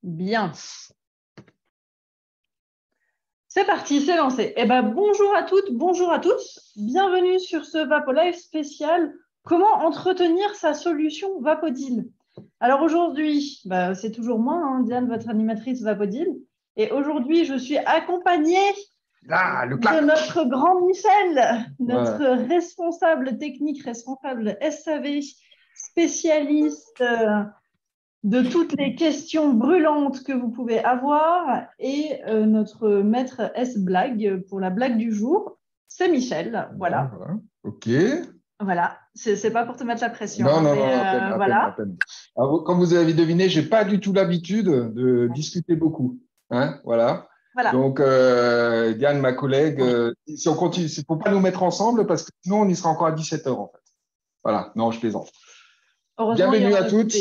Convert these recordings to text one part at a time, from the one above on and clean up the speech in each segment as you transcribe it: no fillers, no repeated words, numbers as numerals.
Bien. Bien. C'est parti, c'est lancé. Eh ben, bonjour à toutes, bonjour à tous. Bienvenue sur ce VapoLive spécial. Comment entretenir sa solution Vapodil? Alors aujourd'hui, c'est toujours moi, hein, Diane, votre animatrice Vapodil. Et aujourd'hui, je suis accompagnée de notre grand Michel, notre responsable technique, responsable SAV, spécialiste de toutes les questions brûlantes que vous pouvez avoir, et notre maître S-Blague pour la blague du jour, c'est Michel. Voilà. OK. Voilà, c'est pas pour te mettre la pression. Non, hein, non, à voilà. peine. Alors, comme vous avez deviné, je n'ai pas du tout l'habitude de discuter beaucoup. Hein, voilà. Donc, Diane, ma collègue, si on continue, il ne faut pas nous mettre ensemble parce que sinon, on y sera encore à 17h en fait. Voilà, non, je plaisante. Bienvenue à toutes.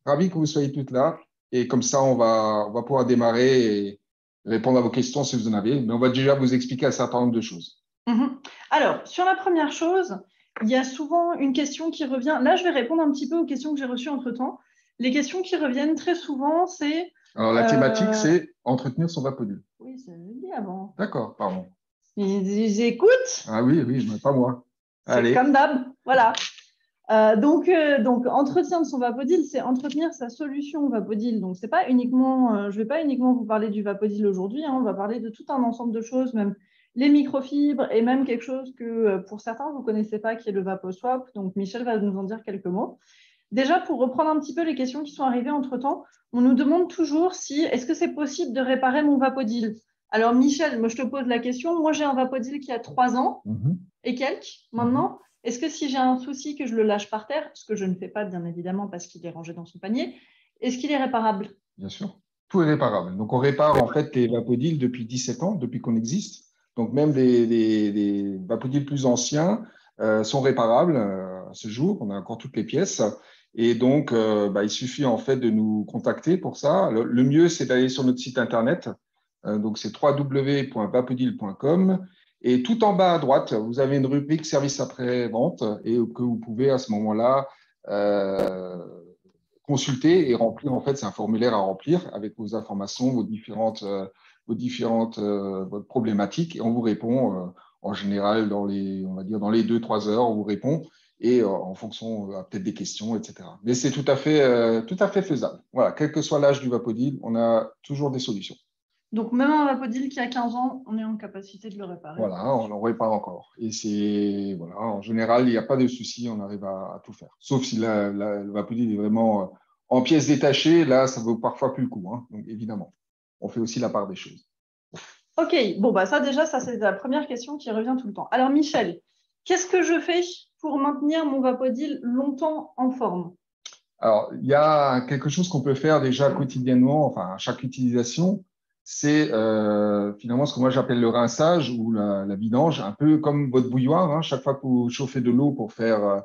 Ravi que vous soyez toutes là. Et comme ça, on va pouvoir démarrer et répondre à vos questions si vous en avez. Mais on va déjà vous expliquer un certain nombre de choses. Alors, sur la première chose, il y a souvent une question qui revient. Là, je vais répondre un petit peu aux questions que j'ai reçues entre-temps. Les questions qui reviennent très souvent, c'est… Alors, la thématique, c'est entretenir son Vapodil. Oui, ça je dit avant. D'accord, pardon. J'écoute. Ah oui, mais pas moi. C'est comme d'hab, voilà. Donc, entretien de son Vapodil, c'est entretenir sa solution Vapodil. Donc, c'est pas uniquement, je vais pas uniquement vous parler du Vapodil aujourd'hui, hein, on va parler de tout un ensemble de choses, même les microfibres et même quelque chose que pour certains, vous connaissez pas, qui est le VapoSwap. Donc, Michel va nous en dire quelques mots. Déjà, pour reprendre un petit peu les questions qui sont arrivées entre-temps, on nous demande toujours si, est-ce que c'est possible de réparer mon Vapodil? Alors, Michel, moi, je te pose la question. Moi, j'ai un Vapodil qui a 3 ans et quelques maintenant. Est-ce que si j'ai un souci que je le lâche par terre, ce que je ne fais pas bien évidemment parce qu'il est rangé dans son panier, est-ce qu'il est réparable? Bien sûr, tout est réparable. Donc on répare en fait les Vapodils depuis 17 ans, depuis qu'on existe. Donc même les Vapodils plus anciens sont réparables à ce jour. On a encore toutes les pièces. Et donc il suffit en fait de nous contacter pour ça. Le mieux, c'est d'aller sur notre site internet. Donc c'est www.vapodil.com. Et tout en bas à droite, vous avez une rubrique service après-vente et que vous pouvez à ce moment-là consulter et remplir. En fait, c'est un formulaire à remplir avec vos informations, vos différentes votre problématiques, et on vous répond en général on va dire dans les 2-3 heures, on vous répond, et en fonction peut-être des questions, etc. Mais c'est tout à fait faisable. Voilà, quel que soit l'âge du Vapodil, on a toujours des solutions. Donc, même un Vapodil qui a 15 ans, on est en capacité de le réparer. Voilà, on en répare encore. Et voilà, en général, il n'y a pas de souci, on arrive à tout faire. Sauf si le Vapodil est vraiment en pièces détachées, là, ça vaut parfois plus le coup. Hein. Donc, évidemment, on fait aussi la part des choses. OK, bon, ça déjà, ça c'est la première question qui revient tout le temps. Alors, Michel, qu'est-ce que je fais pour maintenir mon Vapodil longtemps en forme? Alors, il y a quelque chose qu'on peut faire déjà quotidiennement, enfin, à chaque utilisation, c'est finalement ce que moi j'appelle le rinçage ou la vidange, un peu comme votre bouilloire. Hein, chaque fois que vous chauffez de l'eau pour faire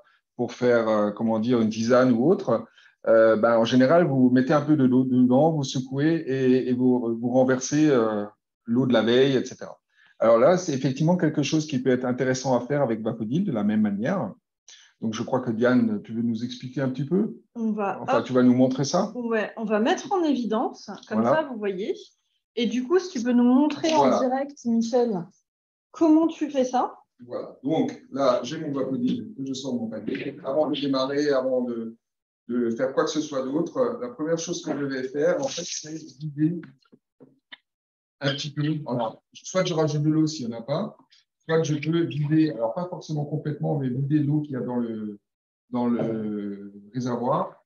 comment dire, une tisane ou autre, en général, vous mettez un peu de l'eau dedans, vous secouez et vous renversez l'eau de la veille, etc. Alors là, c'est effectivement quelque chose qui peut être intéressant à faire avec Vapodil de la même manière. Donc, je crois que Diane, tu veux nous expliquer un petit peu? Tu vas nous montrer ça? Ouais, on va mettre en évidence, comme ça, vous voyez. Et du coup, si tu peux nous montrer en direct, Michel, comment tu fais ça? Voilà. Donc, là, j'ai mon Vapodil que je sors de mon panier. Avant de démarrer, avant de faire quoi que ce soit d'autre, la première chose que je vais faire, en fait, c'est vider un petit peu. Alors, soit je rajoute de l'eau s'il n'y en a pas, soit je peux vider, alors pas forcément complètement, mais vider l'eau qu'il y a dans le réservoir.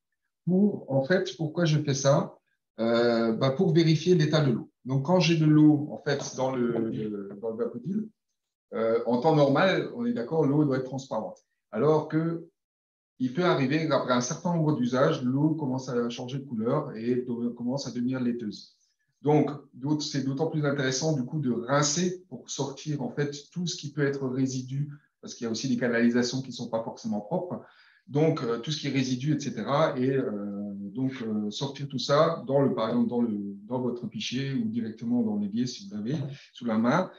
En fait, pourquoi je fais ça? Pour vérifier l'état de l'eau. Donc, quand j'ai de l'eau, en fait, dans le Vapodil, en temps normal, on est d'accord, l'eau doit être transparente. Alors que il peut arriver qu'après un certain nombre d'usages, l'eau commence à changer de couleur et commence à devenir laiteuse. Donc, c'est d'autant plus intéressant du coup de rincer pour sortir en fait tout ce qui peut être résidu, parce qu'il y a aussi des canalisations qui ne sont pas forcément propres. Donc, tout ce qui est résidu, etc. Et sortir tout ça par exemple dans votre pichet ou directement dans l'évier si vous l'avez sous la main,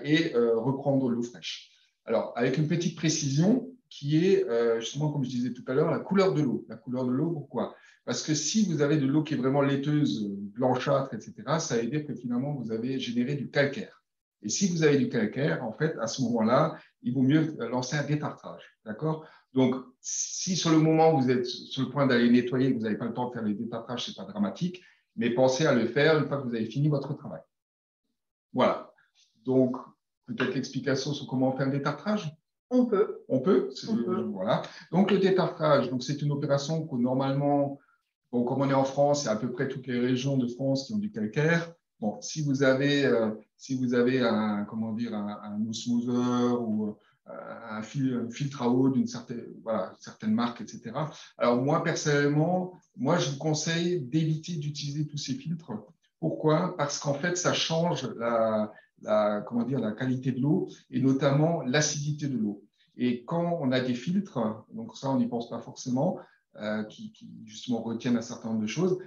et reprendre l'eau fraîche. Alors, avec une petite précision, qui est justement, comme je disais tout à l'heure, la couleur de l'eau. La couleur de l'eau, pourquoi? Parce que si vous avez de l'eau qui est vraiment laiteuse, blanchâtre, etc., ça veut dire que finalement, vous avez généré du calcaire. Et si vous avez du calcaire, en fait, à ce moment-là, il vaut mieux lancer un détartrage. D'accord? Donc, si sur le moment, vous êtes sur le point d'aller nettoyer, que vous n'avez pas le temps de faire les détartrages, ce n'est pas dramatique, mais pensez à le faire une fois que vous avez fini votre travail. Voilà. Donc, peut-être l'explication sur comment faire un détartrage? On peut. On peut, On peut. Voilà. Donc, le détartrage, c'est une opération que normalement, bon, comme on est en France, il y a à peu près toutes les régions de France qui ont du calcaire. Bon, si vous avez un, comment dire, un osmoseur ou un filtre à eau d'une certaine marque, etc. Alors, moi, personnellement, je vous conseille d'éviter d'utiliser tous ces filtres. Pourquoi? Parce qu'en fait, ça change comment dire, la qualité de l'eau et notamment l'acidité de l'eau. Et quand on a des filtres, donc ça, on n'y pense pas forcément, qui justement retiennent un certain nombre de choses,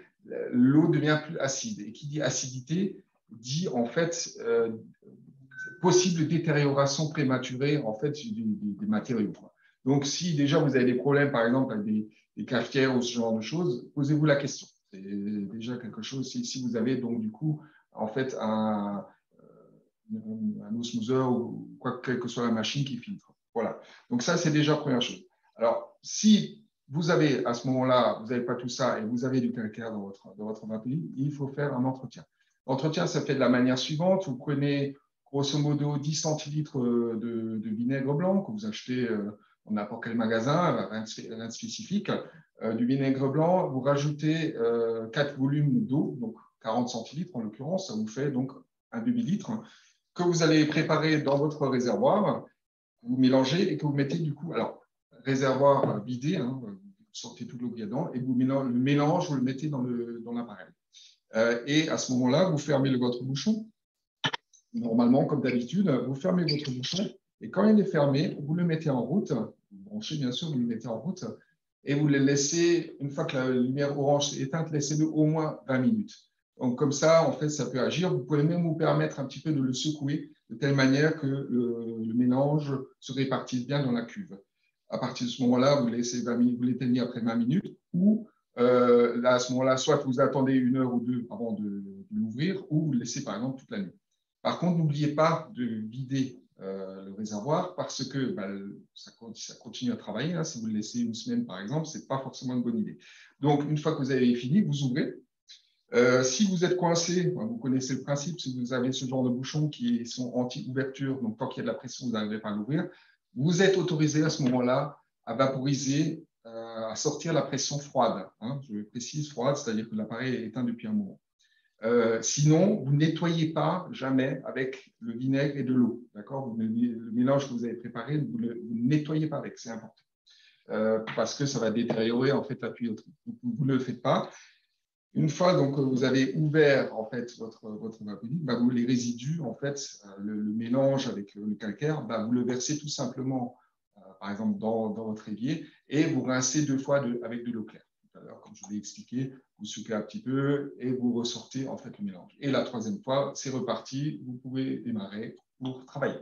l'eau devient plus acide. Et qui dit acidité dit en fait possible détérioration prématurée en fait des matériaux. Donc si déjà vous avez des problèmes par exemple avec des cafetières ou ce genre de choses, posez-vous la question. C'est déjà quelque chose. Si vous avez donc du coup en fait un osmoseur ou quelle que soit la machine qui filtre. Voilà. Donc ça, c'est déjà la première chose. Alors, si vous avez, à ce moment-là, vous n'avez pas tout ça et vous avez du calcaire dans votre vapodile, il faut faire un entretien. L'entretien, ça fait de la manière suivante. Vous prenez grosso modo 10 centilitres de vinaigre blanc que vous achetez dans n'importe quel magasin, rien de spécifique. Du vinaigre blanc, vous rajoutez 4 volumes d'eau, donc 40 centilitres en l'occurrence, ça vous fait donc un demi-litre que vous allez préparer dans votre réservoir, vous mélangez et que vous mettez du coup, alors réservoir vidé, hein, vous sortez toute l'eau qu'il y a dedans et le mélange, vous le mettez dans l'appareil. Et à ce moment-là, vous fermez votre bouchon. Normalement, comme d'habitude, vous fermez votre bouchon et quand il est fermé, vous le mettez en route, vous branchez bien sûr, vous le mettez en route et vous le laissez, une fois que la lumière orange est éteinte, laissez-le au moins 20 minutes. Donc, comme ça, en fait, ça peut agir. Vous pouvez même vous permettre un petit peu de le secouer de telle manière que le mélange se répartisse bien dans la cuve. À partir de ce moment-là, vous l'éteignez après 20 minutes ou là, à ce moment-là, soit vous attendez 1 heure ou 2 avant de l'ouvrir ou vous le laissez par exemple toute la nuit. Par contre, n'oubliez pas de vider le réservoir parce que ça continue à travailler. Hein. Si vous le laissez 1 semaine, par exemple, ce n'est pas forcément une bonne idée. Donc, une fois que vous avez fini, vous ouvrez. Si vous êtes coincé, vous connaissez le principe, si vous avez ce genre de bouchons qui sont anti-ouverture, donc tant qu'il y a de la pression, vous n'arrivez pas à l'ouvrir, vous êtes autorisé à ce moment-là à vaporiser, à sortir la pression froide. Hein. Je précise froide, c'est-à-dire que l'appareil est éteint depuis un moment. Sinon, vous ne nettoyez pas jamais avec le vinaigre et de l'eau. D'accord? Le mélange que vous avez préparé, vous ne nettoyez pas avec, c'est important. Parce que ça va détériorer en fait la tuyauterie. Donc, vous ne le faites pas. Une fois donc vous avez ouvert en fait votre vapodile, les résidus en fait, le mélange avec le calcaire, vous le versez tout simplement, par exemple dans votre évier et vous rincez 2 fois avec de l'eau claire. Tout à l'heure, comme je vous l'ai expliqué, vous soufflez un petit peu et vous ressortez en fait le mélange. Et la 3e fois, c'est reparti, vous pouvez démarrer pour travailler.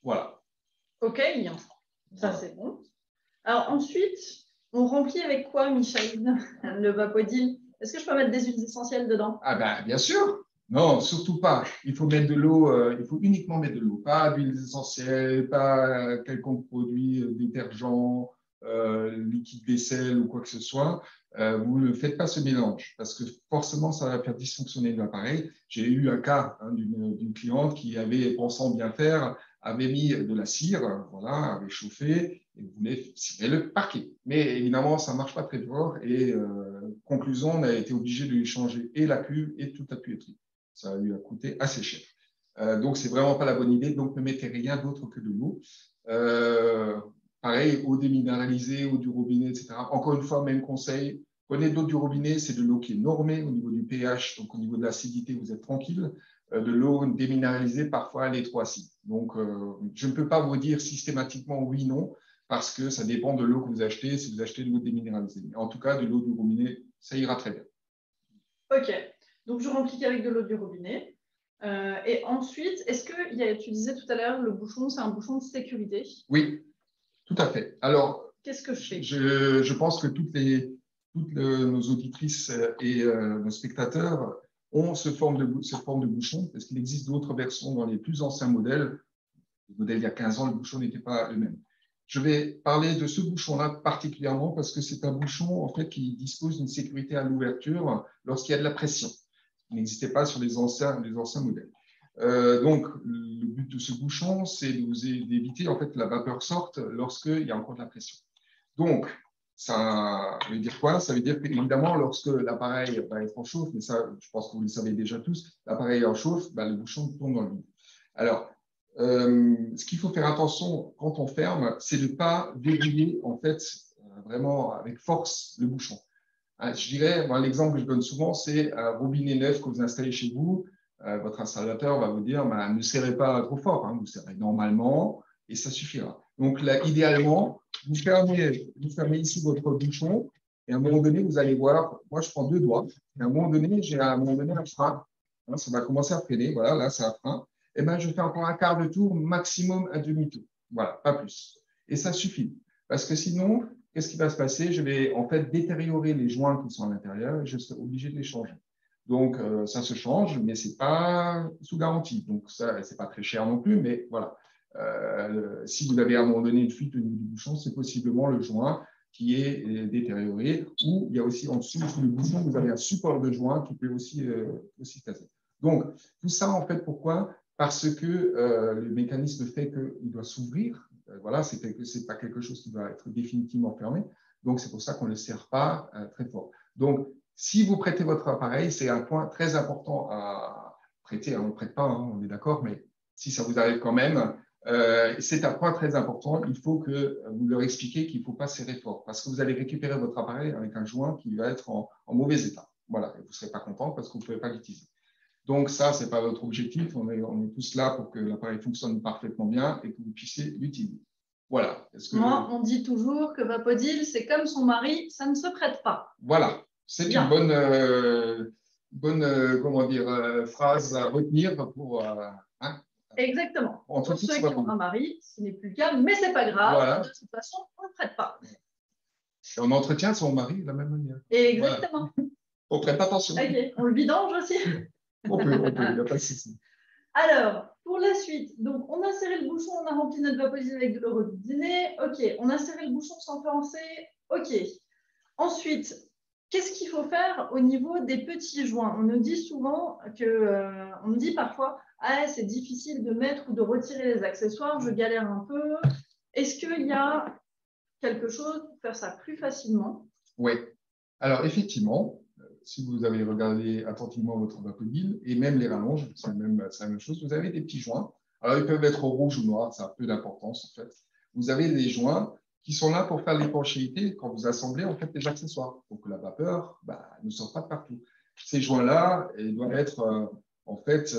Voilà. Ok, ça c'est bon. Alors ensuite, on remplit avec quoi, Michel, le vapodile? Est-ce que je peux mettre des huiles essentielles dedans? Ah bien sûr. Non, surtout pas. Il faut mettre de l'eau, il faut uniquement mettre de l'eau, pas d'huiles essentielles, pas quelconque produit détergent, liquide vaisselle ou quoi que ce soit. Vous ne faites pas ce mélange parce que forcément, ça va faire dysfonctionner l'appareil. J'ai eu un cas d'une cliente qui avait, pensant bien faire, avait mis de la cire, voilà, avait chauffé et voulait cirer le parquet. Mais évidemment, ça ne marche pas très fort et conclusion, on a été obligé de lui changer et la cuve et toute la tuyauterie. Ça lui a coûté assez cher. Donc, ce n'est vraiment pas la bonne idée. Donc, ne mettez rien d'autre que de l'eau. Pareil, eau déminéralisée, eau du robinet, etc. Encore une fois, même conseil, prenez de l'eau du robinet, c'est de l'eau qui est normée au niveau du pH, donc au niveau de l'acidité, vous êtes tranquille. De l'eau déminéralisée, parfois, elle est trop acide. Donc, je ne peux pas vous dire systématiquement oui, non, parce que ça dépend de l'eau que vous achetez, si vous achetez de l'eau déminéralisée. Mais en tout cas, de l'eau du robinet, ça ira très bien. Ok, donc je remplis qu'avec de l'eau du robinet. Et ensuite, est-ce que tu disais tout à l'heure, le bouchon, c'est un bouchon de sécurité? Oui. Tout à fait. Alors, qu'est-ce que je fais? Je pense que toutes nos auditrices et nos spectateurs ont cette forme de bouchon, parce qu'il existe d'autres versions dans les plus anciens modèles. Le modèle il y a 15 ans, le bouchon n'était pas le même. Je vais parler de ce bouchon-là particulièrement parce que c'est un bouchon en fait, qui dispose d'une sécurité à l'ouverture lorsqu'il y a de la pression. Il n'existait pas sur les anciens modèles. Donc, le but de ce bouchon, c'est d'éviter en fait, que la vapeur sorte lorsqu'il y a encore de la pression. Donc, ça veut dire quoi? Ça veut dire qu'évidemment, lorsque l'appareil va être en chauffe, mais ça, je pense que vous le savez déjà tous, l'appareil est en chauffe, le bouchon tourne dans le vide. Alors, ce qu'il faut faire attention quand on ferme, c'est de ne pas verrouiller en fait, vraiment avec force le bouchon. Je dirais, l'exemple que je donne souvent, c'est un robinet neuf que vous installez chez vous. Votre installateur va vous dire, ne serrez pas trop fort, vous serrez normalement et ça suffira. Donc là, idéalement, vous fermez ici votre bouchon et à un moment donné, vous allez voir, moi je prends 2 doigts, et à un moment donné, j'ai un frein, ça va commencer à freiner, voilà, là c'est un frein, et bien je fais encore un quart de tour, maximum un demi-tour, voilà, pas plus. Et ça suffit, parce que sinon, qu'est-ce qui va se passer? Je vais en fait détériorer les joints qui sont à l'intérieur et je serai obligé de les changer. Donc, ça se change, mais ce n'est pas sous garantie. Donc, ça, ce n'est pas très cher non plus, mais voilà. Si vous avez à un moment donné une fuite au niveau du bouchon, c'est possiblement le joint qui est détérioré. Ou il y a aussi en dessous, sous le bouchon, vous avez un support de joint qui peut aussi casser. Donc, tout ça, en fait, pourquoi? Parce que le mécanisme fait qu'il doit s'ouvrir. Voilà, ce n'est pas quelque chose qui doit être définitivement fermé. Donc, c'est pour ça qu'on ne le serre pas très fort. Donc, si vous prêtez votre appareil, c'est un point très important à prêter. On ne le prête pas, on est d'accord, mais si ça vous arrive quand même, c'est un point très important. Il faut que vous leur expliquiez qu'il ne faut pas serrer fort parce que vous allez récupérer votre appareil avec un joint qui va être en mauvais état. Voilà, et vous ne serez pas content parce que vous ne pouvez pas l'utiliser. Donc ça, ce n'est pas votre objectif. On est tous là pour que l'appareil fonctionne parfaitement bien et que vous puissiez l'utiliser. Voilà. Moi, on dit toujours que Vapodil, c'est comme son mari, ça ne se prête pas. Voilà. C'est une bonne comment dire, phrase à retenir pour… Exactement. Pour ceux qui ont un mari, ce n'est plus le cas, mais ce n'est pas grave. Voilà. De toute façon, on ne le prête pas. Et on entretient son mari de la même manière. Exactement. Voilà. On prête attention. Okay. On le vidange aussi. On peut, il n'y a pas de souci. Alors, pour la suite, donc on a serré le bouchon, on a rempli notre Vapodil avec de l'eau robinet. OK, on a serré le bouchon sans penser. OK. Ensuite, qu'est-ce qu'il faut faire au niveau des petits joints? On nous dit souvent on me dit parfois, c'est difficile de mettre ou de retirer les accessoires, je galère un peu. Est-ce qu'il y a quelque chose pour faire ça plus facilement? Oui. Alors, effectivement, si vous avez regardé attentivement votre Vapodil et même les rallonges, c'est la même chose, vous avez des petits joints. Alors, ils peuvent être rouge ou noir, ça a peu d'importance en fait. Vous avez des joints qui sont là pour faire l'étanchéité quand vous assemblez en fait les accessoires. Donc, la vapeur ne sort pas de partout. Ces joints-là, ils doivent être en fait,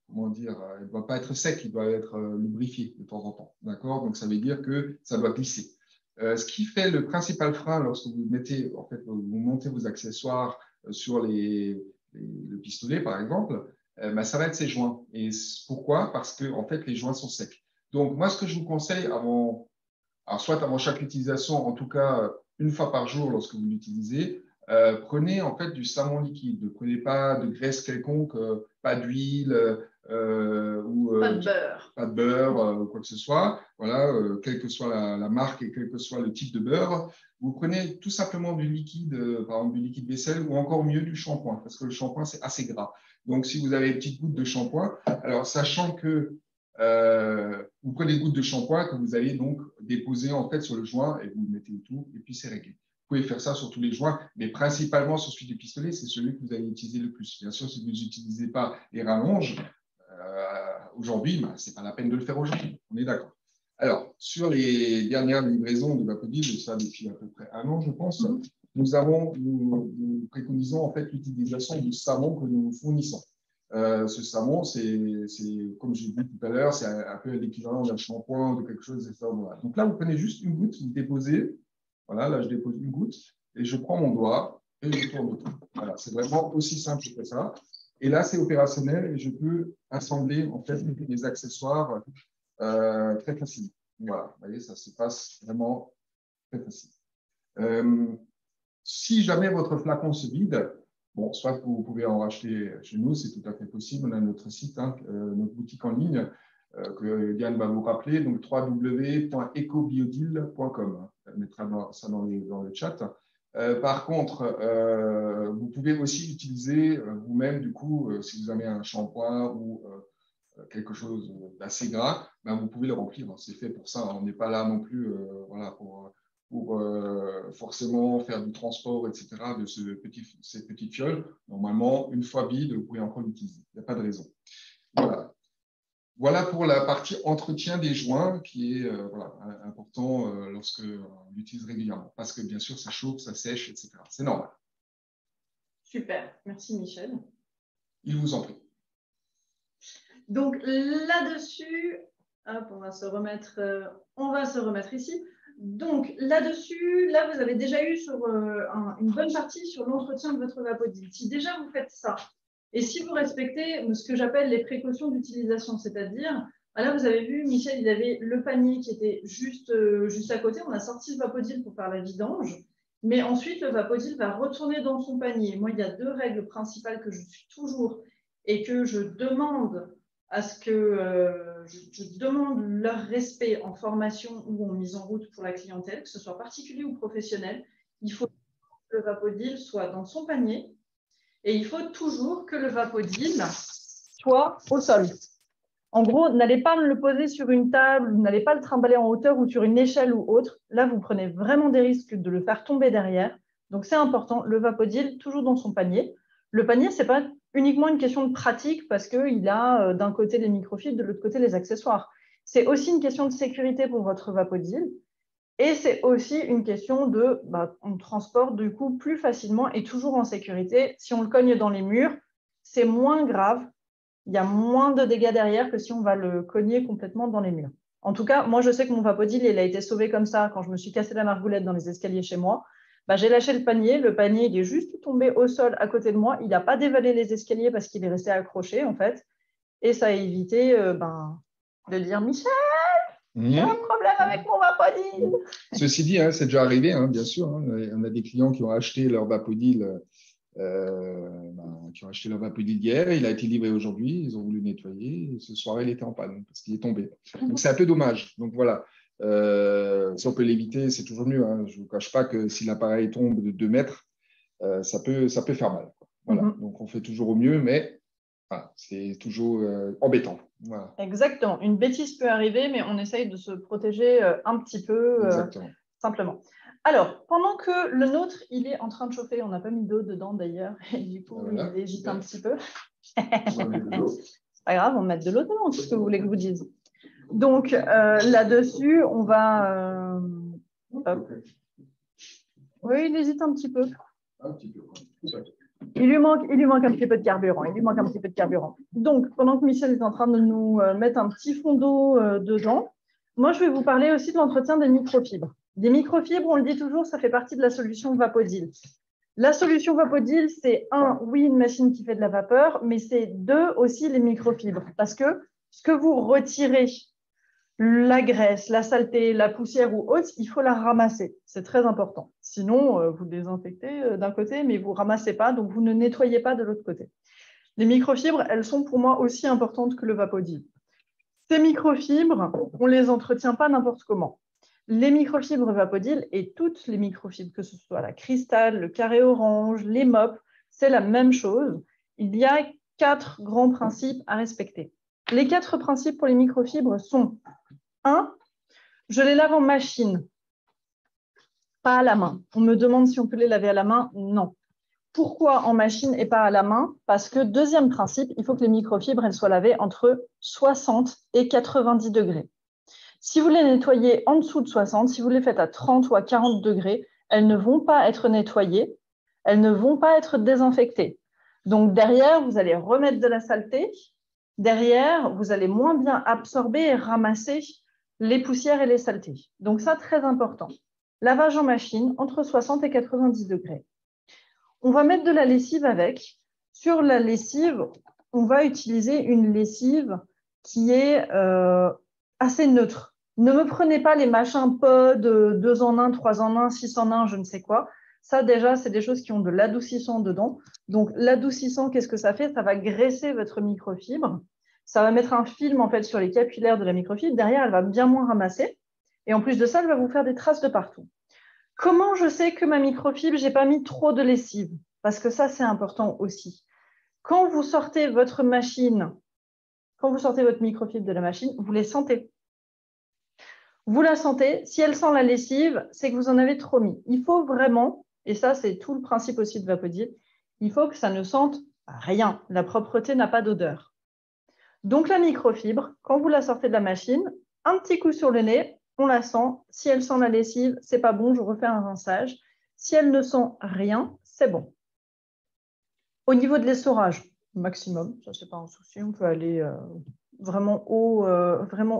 comment dire, ils ne doivent pas être secs, ils doivent être lubrifiés de temps en temps. D'accord? Donc, ça veut dire que ça doit glisser. Ce qui fait le principal frein lorsque vous montez vos accessoires sur le pistolet, par exemple, ça va être ces joints. Et pourquoi? Parce que en fait, les joints sont secs. Donc, moi, ce que je vous conseille soit avant chaque utilisation, en tout cas une fois par jour lorsque vous l'utilisez, prenez en fait du savon liquide. Ne prenez pas de graisse quelconque, pas d'huile ou pas de beurre ou quoi que ce soit. Voilà, quelle que soit la marque et quel que soit le type de beurre. Vous prenez tout simplement du liquide, par exemple du liquide vaisselle ou encore mieux du shampoing, parce que le shampoing c'est assez gras. Donc si vous avez une petite goutte de shampoing, alors sachant que vous prenez une goutte de shampoing que vous allez donc déposer en fait sur le joint et vous le mettez autour et puis c'est réglé. Vous pouvez faire ça sur tous les joints, mais principalement sur celui du pistolet, c'est celui que vous allez utiliser le plus. Bien sûr, si vous n'utilisez pas les rallonges, aujourd'hui, ce n'est pas la peine de le faire aujourd'hui. On est d'accord. Alors, sur les dernières livraisons de Vapodil, ça depuis à peu près 1 an, je pense, nous préconisons en fait l'utilisation du savon que nous fournissons. Ce savon, c'est comme je l'ai dit tout à l'heure, c'est un peu l'équivalent d'un shampoing ou de quelque chose, etc. Voilà. Donc là, vous prenez juste une goutte, vous déposez. Voilà, là, je dépose une goutte et je prends mon doigt et je tourne autour. Voilà, c'est vraiment aussi simple que ça. Et là, c'est opérationnel et je peux assembler en fait mes accessoires très facilement. Voilà, vous voyez, ça se passe vraiment très facile. Si jamais votre flacon se vide, bon, soit vous pouvez en racheter chez nous, c'est tout à fait possible. On a notre site, hein, notre boutique en ligne, que Diane va vous rappeler, donc www.ecobiodil.com. Elle mettra ça dans le chat. Par contre, vous pouvez aussi utiliser vous-même, du coup, si vous avez un shampoing ou quelque chose d'assez gras, ben vous pouvez le remplir. C'est fait pour ça. On n'est pas là non plus voilà, pour forcément faire du transport, etc., de ces petites fioles. Normalement, une fois vide, vous pouvez encore l'utiliser. Il n'y a pas de raison. Voilà. Voilà pour la partie entretien des joints qui est voilà, important lorsque on l'utilise régulièrement. Parce que bien sûr, ça chauffe, ça sèche, etc. C'est normal. Super. Merci, Michel. Il vous en prie. Donc là-dessus, on va se remettre ici. Donc là-dessus, là, vous avez déjà eu sur, une bonne partie sur l'entretien de votre Vapodil. Si déjà vous faites ça, et si vous respectez ce que j'appelle les précautions d'utilisation, c'est-à-dire, là, vous avez vu, Michel, il avait le panier qui était juste à côté. On a sorti le Vapodil pour faire la vidange. Mais ensuite, le Vapodil va retourner dans son panier. Moi, il y a 2 règles principales que je suis toujours et que je demande à ce que je demande leur respect en formation ou en mise en route pour la clientèle, que ce soit particulier ou professionnel. Il faut que le Vapodil soit dans son panier et il faut toujours que le Vapodil soit au sol. En gros, n'allez pas me le poser sur une table, n'allez pas le trimballer en hauteur ou sur une échelle ou autre. Là, vous prenez vraiment des risques de le faire tomber derrière. Donc, c'est important, le Vapodil toujours dans son panier. Le panier, ce n'est pas uniquement une question de pratique parce qu'il a d'un côté les microfibres, de l'autre côté les accessoires. C'est aussi une question de sécurité pour votre Vapodil et c'est aussi une question de on transporte du coup plus facilement et toujours en sécurité. Si on le cogne dans les murs, c'est moins grave. Il y a moins de dégâts derrière que si on va le cogner complètement dans les murs. En tout cas, moi, je sais que mon Vapodil, il a été sauvé comme ça quand je me suis cassé la margoulette dans les escaliers chez moi. J'ai lâché le panier il est juste tombé au sol à côté de moi. Il n'a pas dévalé les escaliers parce qu'il est resté accroché, en fait. Et ça a évité de dire « Michel, j'ai un problème avec mon Vapodil !» Ceci dit, hein, c'est déjà arrivé, hein, bien sûr. Hein. On a des clients qui ont acheté leur Vapodil qui ont acheté leur Vapodil hier, il a été livré aujourd'hui, ils ont voulu nettoyer, et ce soir il était en panne parce qu'il est tombé. Donc c'est un peu dommage. Donc voilà, si on peut l'éviter, c'est toujours mieux. Hein. Je ne vous cache pas que si l'appareil tombe de 2 mètres, ça peut faire mal. Quoi. Voilà. Donc on fait toujours au mieux, mais c'est toujours embêtant. Voilà. Exactement. Une bêtise peut arriver, mais on essaye de se protéger un petit peu simplement. Alors, pendant que le nôtre, il est en train de chauffer, on n'a pas mis d'eau dedans d'ailleurs, et du coup, il hésite un petit peu. C'est pas grave, on va mettre de l'eau dedans, tout ce que vous voulez que je vous dise. Donc, là-dessus, on va… Oui, il hésite un petit peu. Un petit peu. Il lui manque un petit peu de carburant. Donc, pendant que Michel est en train de nous mettre un petit fond d'eau dedans, moi, je vais vous parler aussi de l'entretien des microfibres. Des microfibres, on le dit toujours, ça fait partie de la solution Vapodil. La solution Vapodil, c'est oui, une machine qui fait de la vapeur, mais c'est 2, aussi les microfibres. Parce que ce que vous retirez, la graisse, la saleté, la poussière ou autre, il faut la ramasser. C'est très important. Sinon, vous désinfectez d'un côté, mais vous ne ramassez pas, donc vous ne nettoyez pas de l'autre côté. Les microfibres, elles sont pour moi aussi importantes que le Vapodil. Ces microfibres, on ne les entretient pas n'importe comment. Les microfibres Vapodil et toutes les microfibres, que ce soit la cristal, le carré orange, les MOP, c'est la même chose. Il y a 4 grands principes à respecter. Les 4 principes pour les microfibres sont 1, je les lave en machine, pas à la main. On me demande si on peut les laver à la main. Non. Pourquoi en machine et pas à la main? Parce que deuxième principe, il faut que les microfibres elles soient lavées entre 60 et 90 degrés. Si vous les nettoyez en dessous de 60, si vous les faites à 30 ou à 40 degrés, elles ne vont pas être nettoyées, elles ne vont pas être désinfectées. Donc derrière, vous allez remettre de la saleté. Derrière, vous allez moins bien absorber et ramasser les poussières et les saletés. Donc ça, très important. Lavage en machine entre 60 et 90 degrés. On va mettre de la lessive avec. Sur la lessive, on va utiliser une lessive qui est assez neutre. Ne me prenez pas les machins pod, 2 en 1, 3 en 1, 6 en 1, je ne sais quoi. Ça, déjà, c'est des choses qui ont de l'adoucissant dedans. Donc, l'adoucissant, qu'est-ce que ça fait? Ça va graisser votre microfibre. Ça va mettre un film, en fait, sur les capillaires de la microfibre. Derrière, elle va bien moins ramasser. Et en plus de ça, elle va vous faire des traces de partout. Comment je sais que ma microfibre, je n'ai pas mis trop de lessive? Parce que ça, c'est important aussi. Quand vous sortez votre machine, quand vous sortez votre microfibre de la machine, vous les sentez. Vous la sentez, si elle sent la lessive, c'est que vous en avez trop mis. Il faut vraiment, et ça c'est tout le principe aussi de Vapodil, il faut que ça ne sente rien. La propreté n'a pas d'odeur. Donc la microfibre, quand vous la sortez de la machine, un petit coup sur le nez, on la sent. Si elle sent la lessive, c'est pas bon, je refais un rinçage. Si elle ne sent rien, c'est bon. Au niveau de l'essorage, maximum, ça c'est pas un souci, on peut aller vraiment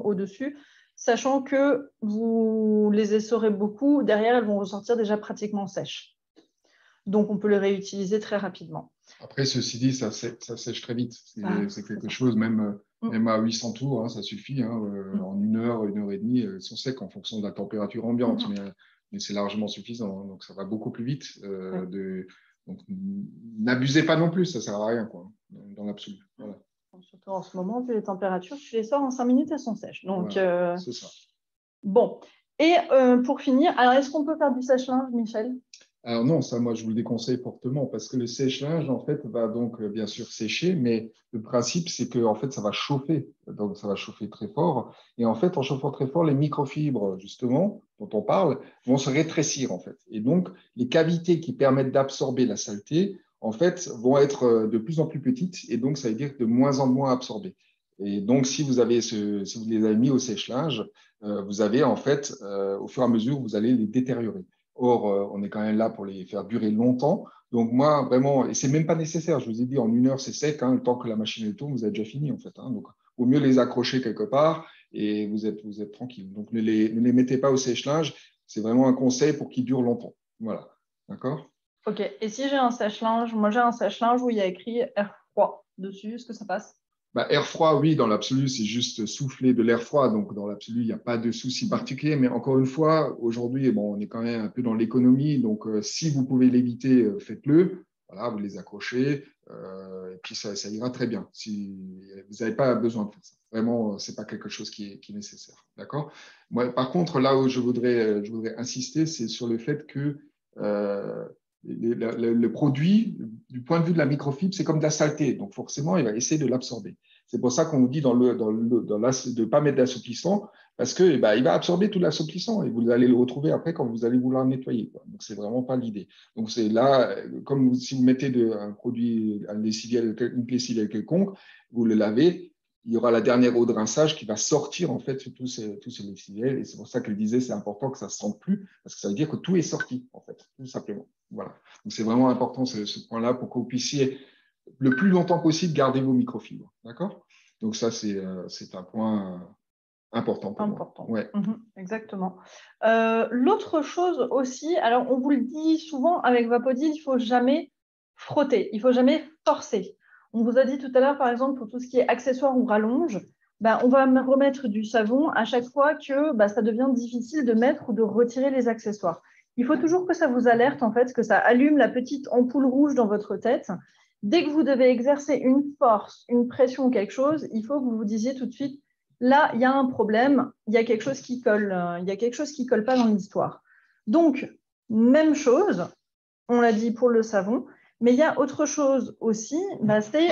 au-dessus. Sachant que vous les essorez beaucoup, derrière, elles vont ressortir déjà pratiquement sèches. Donc, on peut les réutiliser très rapidement. Après, ceci dit, ça sèche très vite. C'est quelque chose, même à 800 tours, hein, ça suffit. Hein, en 1 heure et demie, elles sont secs en fonction de la température ambiante, mais c'est largement suffisant. Hein, donc, ça va beaucoup plus vite. Donc, n'abusez pas non plus, ça ne sert à rien, quoi, dans l'absolu. Voilà. Surtout en ce moment, vu les températures, tu les sors en 5 minutes, elles sont sèches. Donc, voilà, c'est ça. Bon. Et pour finir, alors est-ce qu'on peut faire du sèche-linge, Michel? Alors non, ça, moi, je vous le déconseille fortement parce que le sèche-linge, en fait, va donc bien sûr sécher, mais le principe, c'est que en fait, ça va chauffer. Donc, ça va chauffer très fort. Et en fait, en chauffant très fort, les microfibres, justement, dont on parle, vont se rétrécir, en fait. Et donc, les cavités qui permettent d'absorber la saleté, en fait, vont être de plus en plus petites. Et donc, ça veut dire de moins en moins absorbées. Et donc, si vous les avez mis au sèche-linge, vous avez, en fait, au fur et à mesure, vous allez les détériorer. Or, on est quand même là pour les faire durer longtemps. Donc, moi, vraiment, et c'est même pas nécessaire. Je vous ai dit, en 1 heure, c'est sec. Hein, le temps que la machine tourne, vous avez déjà fini, en fait. Hein, donc, il vaut mieux les accrocher quelque part et vous êtes tranquille. Donc, ne les mettez pas au sèche-linge. C'est vraiment un conseil pour qu'ils durent longtemps. Voilà. D'accord? Ok. Et si j'ai un sèche-linge, moi j'ai un sèche-linge où il y a écrit air froid dessus, est-ce que ça passe? Air froid, oui, dans l'absolu, c'est juste souffler de l'air froid. Donc, dans l'absolu, il n'y a pas de souci particulier. Mais encore une fois, aujourd'hui, bon, on est quand même un peu dans l'économie. Donc, si vous pouvez l'éviter, faites-le. Voilà, vous les accrochez. Et puis, ça ira très bien. Si, vous n'avez pas besoin de faire ça. Vraiment, ce n'est pas quelque chose qui est nécessaire. D'accord? Moi, par contre, là où je voudrais insister, c'est sur le fait que le produit, du point de vue de la microfibre, c'est comme de la saleté. Donc, forcément, il va essayer de l'absorber. C'est pour ça qu'on vous dit de ne pas mettre d'assouplissant, parce qu'il il va absorber tout l'assouplissant et vous allez le retrouver après quand vous allez vouloir nettoyer. Quoi. Donc, ce n'est vraiment pas l'idée. Donc, c'est là, comme si vous mettez un produit, une lessivière quelconque, vous le lavez, il y aura la dernière eau de rinçage qui va sortir en fait tous ces lessivières. Et c'est pour ça qu'elle disait c'est important que ça ne se sente plus, parce que ça veut dire que tout est sorti, en fait, tout simplement. Voilà. Donc, c'est vraiment important ce point-là pour que vous puissiez le plus longtemps possible garder vos microfibres. D'accord? Donc, ça, c'est un point important pour moi. Ouais. Exactement. L'autre chose aussi, alors on vous le dit souvent avec Vapodil, il ne faut jamais frotter, il ne faut jamais forcer. On vous a dit tout à l'heure, par exemple, pour tout ce qui est accessoire ou rallonge, on va remettre du savon à chaque fois que ça devient difficile de mettre ou de retirer les accessoires. Il faut toujours que ça vous alerte, en fait, que ça allume la petite ampoule rouge dans votre tête. Dès que vous devez exercer une force, une pression ou quelque chose, il faut que vous vous disiez tout de suite, là, il y a un problème, il y a quelque chose qui colle, il y a quelque chose qui colle pas dans l'histoire. Donc, même chose, on l'a dit pour le savon, mais il y a autre chose aussi, c'est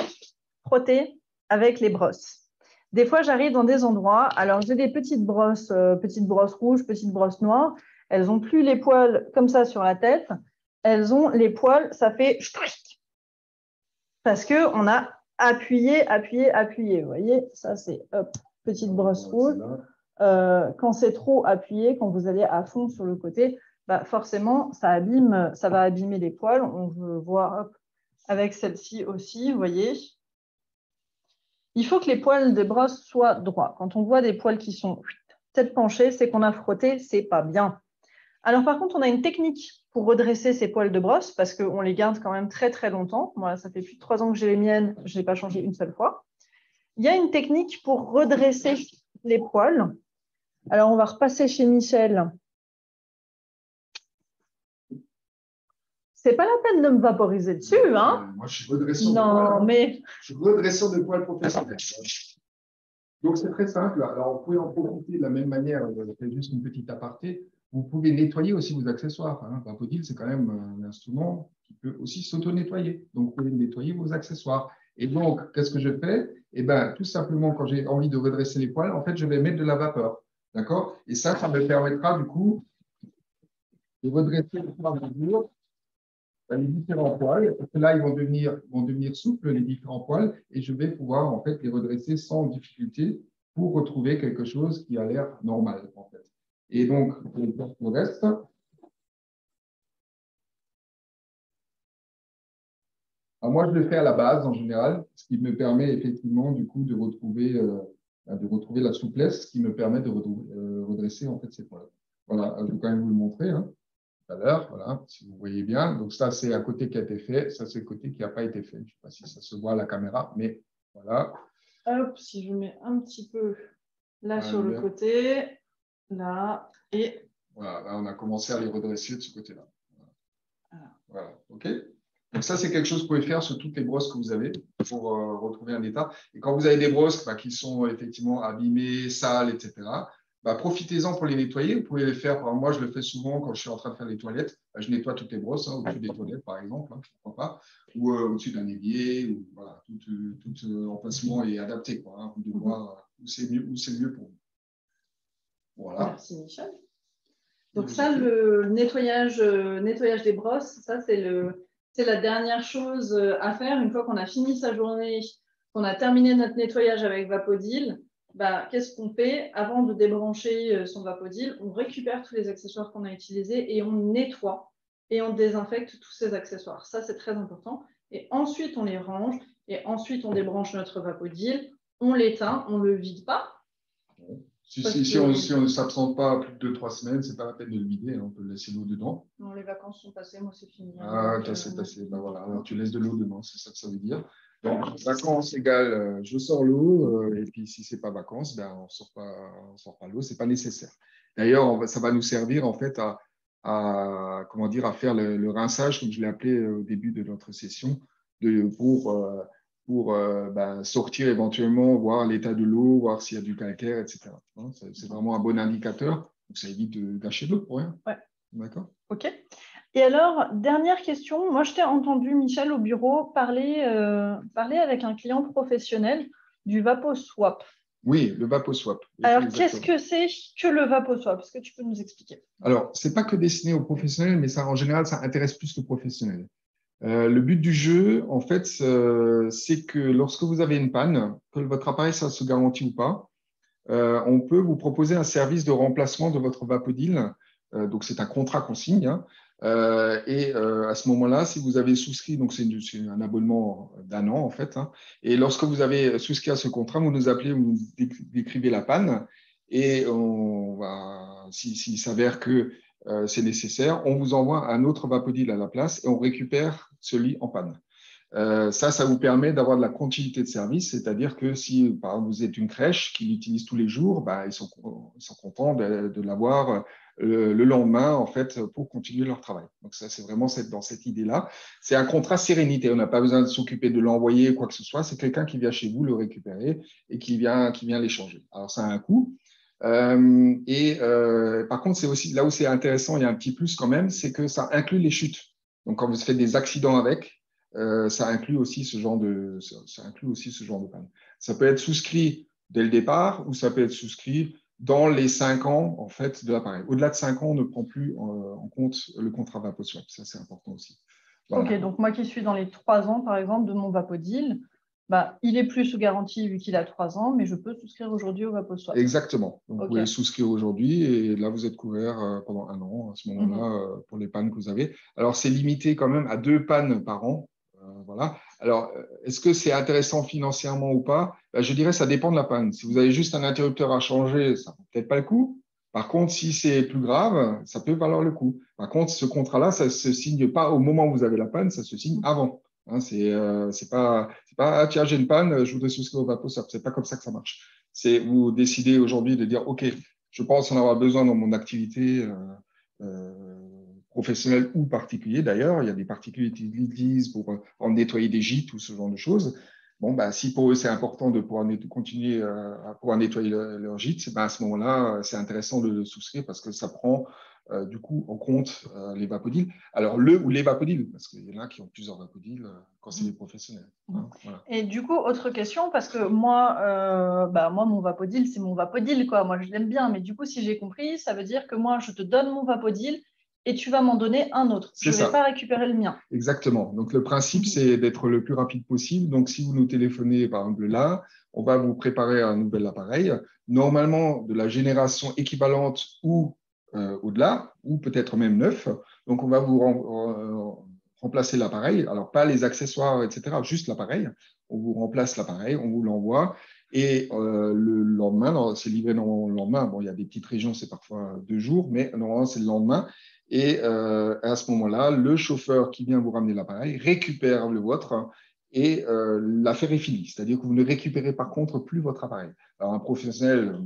frotter avec les brosses. Des fois, j'arrive dans des endroits, alors j'ai des petites brosses rouges, petites brosses noires, elles n'ont plus les poils comme ça sur la tête, elles ont les poils, ça fait strict. Parce qu'on a appuyé. Vous voyez, ça c'est petite brosse rouge. Quand c'est trop appuyé, quand vous allez à fond sur le côté, forcément, ça va abîmer les poils. On veut voir avec celle-ci aussi, vous voyez. Il faut que les poils des brosses soient droits. Quand on voit des poils qui sont tête penchée, c'est qu'on a frotté, c'est pas bien. Alors par contre, on a une technique pour redresser ces poils de brosse parce qu'on les garde quand même très très longtemps. Moi, ça fait plus de 3 ans que j'ai les miennes, je n'ai pas changé une seule fois. Il y a une technique pour redresser les poils. Alors, on va repasser chez Michel. C'est pas la peine de me vaporiser dessus, hein? Moi, je suis redressant de poils. Non, mais… Je suis redressant de poils professionnel. Donc, c'est très simple. Alors, vous pouvez en profiter de la même manière. Je fais juste une petite aparté. Vous pouvez nettoyer aussi vos accessoires. Vapodil, c'est quand même un instrument qui peut aussi s'auto-nettoyer. Donc, vous pouvez nettoyer vos accessoires. Et donc, qu'est-ce que je fais? Eh bien, tout simplement, quand j'ai envie de redresser les poils, en fait, je vais mettre de la vapeur. D'accord? Et ça me permettra, du coup, de redresser les poils les différents poils. Parce que là, ils vont devenir souples, les différents poils, et je vais pouvoir, en fait, les redresser sans difficulté pour retrouver quelque chose qui a l'air normal, en fait. Et donc, pour le reste, moi, je le fais à la base, en général, ce qui me permet effectivement, du coup, de retrouver la souplesse qui me permet de redresser, en fait, ces poils. Voilà, je vais quand même vous le montrer, tout à l'heure, voilà, si vous voyez bien. Donc, ça, c'est un côté qui a été fait, ça, c'est le côté qui n'a pas été fait. Je ne sais pas si ça se voit à la caméra, mais voilà. Hop, si je mets un petit peu là sur le côté, là, et… Voilà, là, on a commencé à les redresser de ce côté-là. Voilà, OK. Donc, ça, c'est quelque chose que vous pouvez faire sur toutes les brosses que vous avez pour retrouver un état. Et quand vous avez des brosses qui sont effectivement abîmées, sales, etc., profitez-en pour les nettoyer. Vous pouvez les faire. Moi, je le fais souvent quand je suis en train de faire les toilettes. Je nettoie toutes les brosses au-dessus des toilettes, par exemple, pourquoi pas, ou au-dessus d'un évier. Ou, voilà, tout emplacement est adapté. Vous devez voir où c'est mieux pour vous. Voilà. Merci, Michel. Donc ça, le nettoyage des brosses, ça, c'est la dernière chose à faire. Une fois qu'on a fini sa journée, qu'on a terminé notre nettoyage avec Vapodil, qu'est-ce qu'on fait? Avant de débrancher son Vapodil, on récupère tous les accessoires qu'on a utilisés et on nettoie et on désinfecte tous ces accessoires. Ça, c'est très important. Et ensuite, on les range et ensuite, on débranche notre Vapodil, on l'éteint, on ne le vide pas. Si on ne s'absente pas plus de 2-3 semaines, ce n'est pas la peine de le vider, on peut laisser l'eau dedans. Non, les vacances sont passées, moi c'est fini. Ah, c'est passé. Voilà. Alors, tu laisses de l'eau dedans, c'est ça que ça veut dire. Donc, vacances égale, je sors l'eau, et puis si ce n'est pas vacances, on ne sort pas l'eau, ce n'est pas nécessaire. D'ailleurs, ça va nous servir en fait à faire le rinçage, comme je l'ai appelé au début de notre session, pour sortir éventuellement, voir l'état de l'eau, voir s'il y a du calcaire, etc. C'est vraiment un bon indicateur. Donc, ça évite de gâcher de l'eau pour rien. Ouais. D'accord. OK. Et alors, dernière question. Moi, je t'ai entendu, Michel, au bureau, parler avec un client professionnel du VapoSwap. Oui, le VapoSwap. Alors, qu'est-ce que c'est que le VapoSwap? Est-ce que tu peux nous expliquer? Alors, ce n'est pas que destiné aux professionnels, mais ça, en général, ça intéresse plus le professionnel. Le but du jeu, en fait, c'est que lorsque vous avez une panne, que votre appareil, ça se garantit ou pas, on peut vous proposer un service de remplacement de votre Vapodil. Donc, c'est un contrat qu'on signe. À ce moment-là, si vous avez souscrit, donc c'est un abonnement d'1 an, en fait. Et lorsque vous avez souscrit à ce contrat, vous nous appelez, vous nous décrivez la panne. Et s'il s'avère que c'est nécessaire, on vous envoie un autre Vapodil à la place et on récupère celui en panne. Ça vous permet d'avoir de la continuité de service, c'est-à-dire que si, par exemple, vous êtes une crèche qui l'utilise tous les jours, ils sont contents de l'avoir le lendemain, en fait, pour continuer leur travail. Donc, ça, c'est vraiment dans cette idée-là. C'est un contrat sérénité. On n'a pas besoin de s'occuper de l'envoyer, quoi que ce soit. C'est quelqu'un qui vient chez vous le récupérer et qui vient l'échanger. Alors, ça a un coût. Par contre, c'est aussi là où c'est intéressant, il y a un petit plus quand même, c'est que ça inclut les chutes. Donc, quand vous faites des accidents avec, ça inclut aussi ce genre de panne. Ça peut être souscrit dès le départ ou ça peut être souscrit dans les 5 ans en fait, de l'appareil. Au-delà de 5 ans, on ne prend plus en compte le contrat VapoSwap. Ça, c'est important aussi. Voilà. OK, donc moi qui suis dans les 3 ans, par exemple, de mon Vapodil, il est plus sous garantie vu qu'il a 3 ans, mais je peux souscrire aujourd'hui au VapoSwap. Exactement. Donc, vous pouvez souscrire aujourd'hui et là, vous êtes couvert pendant 1 an à ce moment-là pour les pannes que vous avez. Alors, c'est limité quand même à 2 pannes par an. Voilà. Alors, est-ce que c'est intéressant financièrement ou pas? Je dirais que ça dépend de la panne. Si vous avez juste un interrupteur à changer, ça ne vaut peut-être pas le coup. Par contre, si c'est plus grave, ça peut valoir le coup. Par contre, ce contrat-là, ça ne se signe pas au moment où vous avez la panne, ça se signe avant. C'est pas ah, tiens, j'ai une panne, je voudrais souscrire au VapoSwap. C'est pas comme ça que ça marche. Vous décidez aujourd'hui de dire OK, je pense en avoir besoin dans mon activité professionnelle ou particulière. D'ailleurs, il y a des particuliers qui l'utilisent pour en nettoyer des gîtes ou ce genre de choses. Bon, bah, si pour eux, c'est important de pouvoir continuer à pouvoir nettoyer leur gîte, bah, à ce moment-là, c'est intéressant de le souscrire parce que ça prend du coup en compte les vapodiles. Alors, le ou les vapodiles, parce qu'il y en a qui ont plusieurs vapodiles quand c'est des professionnels. Hein, voilà. Et du coup, autre question, parce que moi, mon vapodile, c'est mon vapodile, quoi. Moi, je l'aime bien, mais du coup, si j'ai compris, ça veut dire que moi, je te donne mon vapodile et tu vas m'en donner un autre. Je ne vais pas récupérer le mien. Exactement. Donc, le principe, c'est d'être le plus rapide possible. Donc, si vous nous téléphonez, par exemple, là, on va vous préparer un nouvel appareil, normalement de la génération équivalente ou au-delà, ou peut-être même neuf. Donc, on va vous remplacer l'appareil. Alors, pas les accessoires, etc., juste l'appareil. On vous remplace l'appareil, on vous l'envoie. Et le lendemain, c'est livré le lendemain. Bon, il y a des petites régions, c'est parfois 2 jours, mais normalement, c'est le lendemain. Et à ce moment-là, le chauffeur qui vient vous ramener l'appareil récupère le vôtre et l'affaire est finie. C'est-à-dire que vous ne récupérez par contre plus votre appareil. Alors, un professionnel,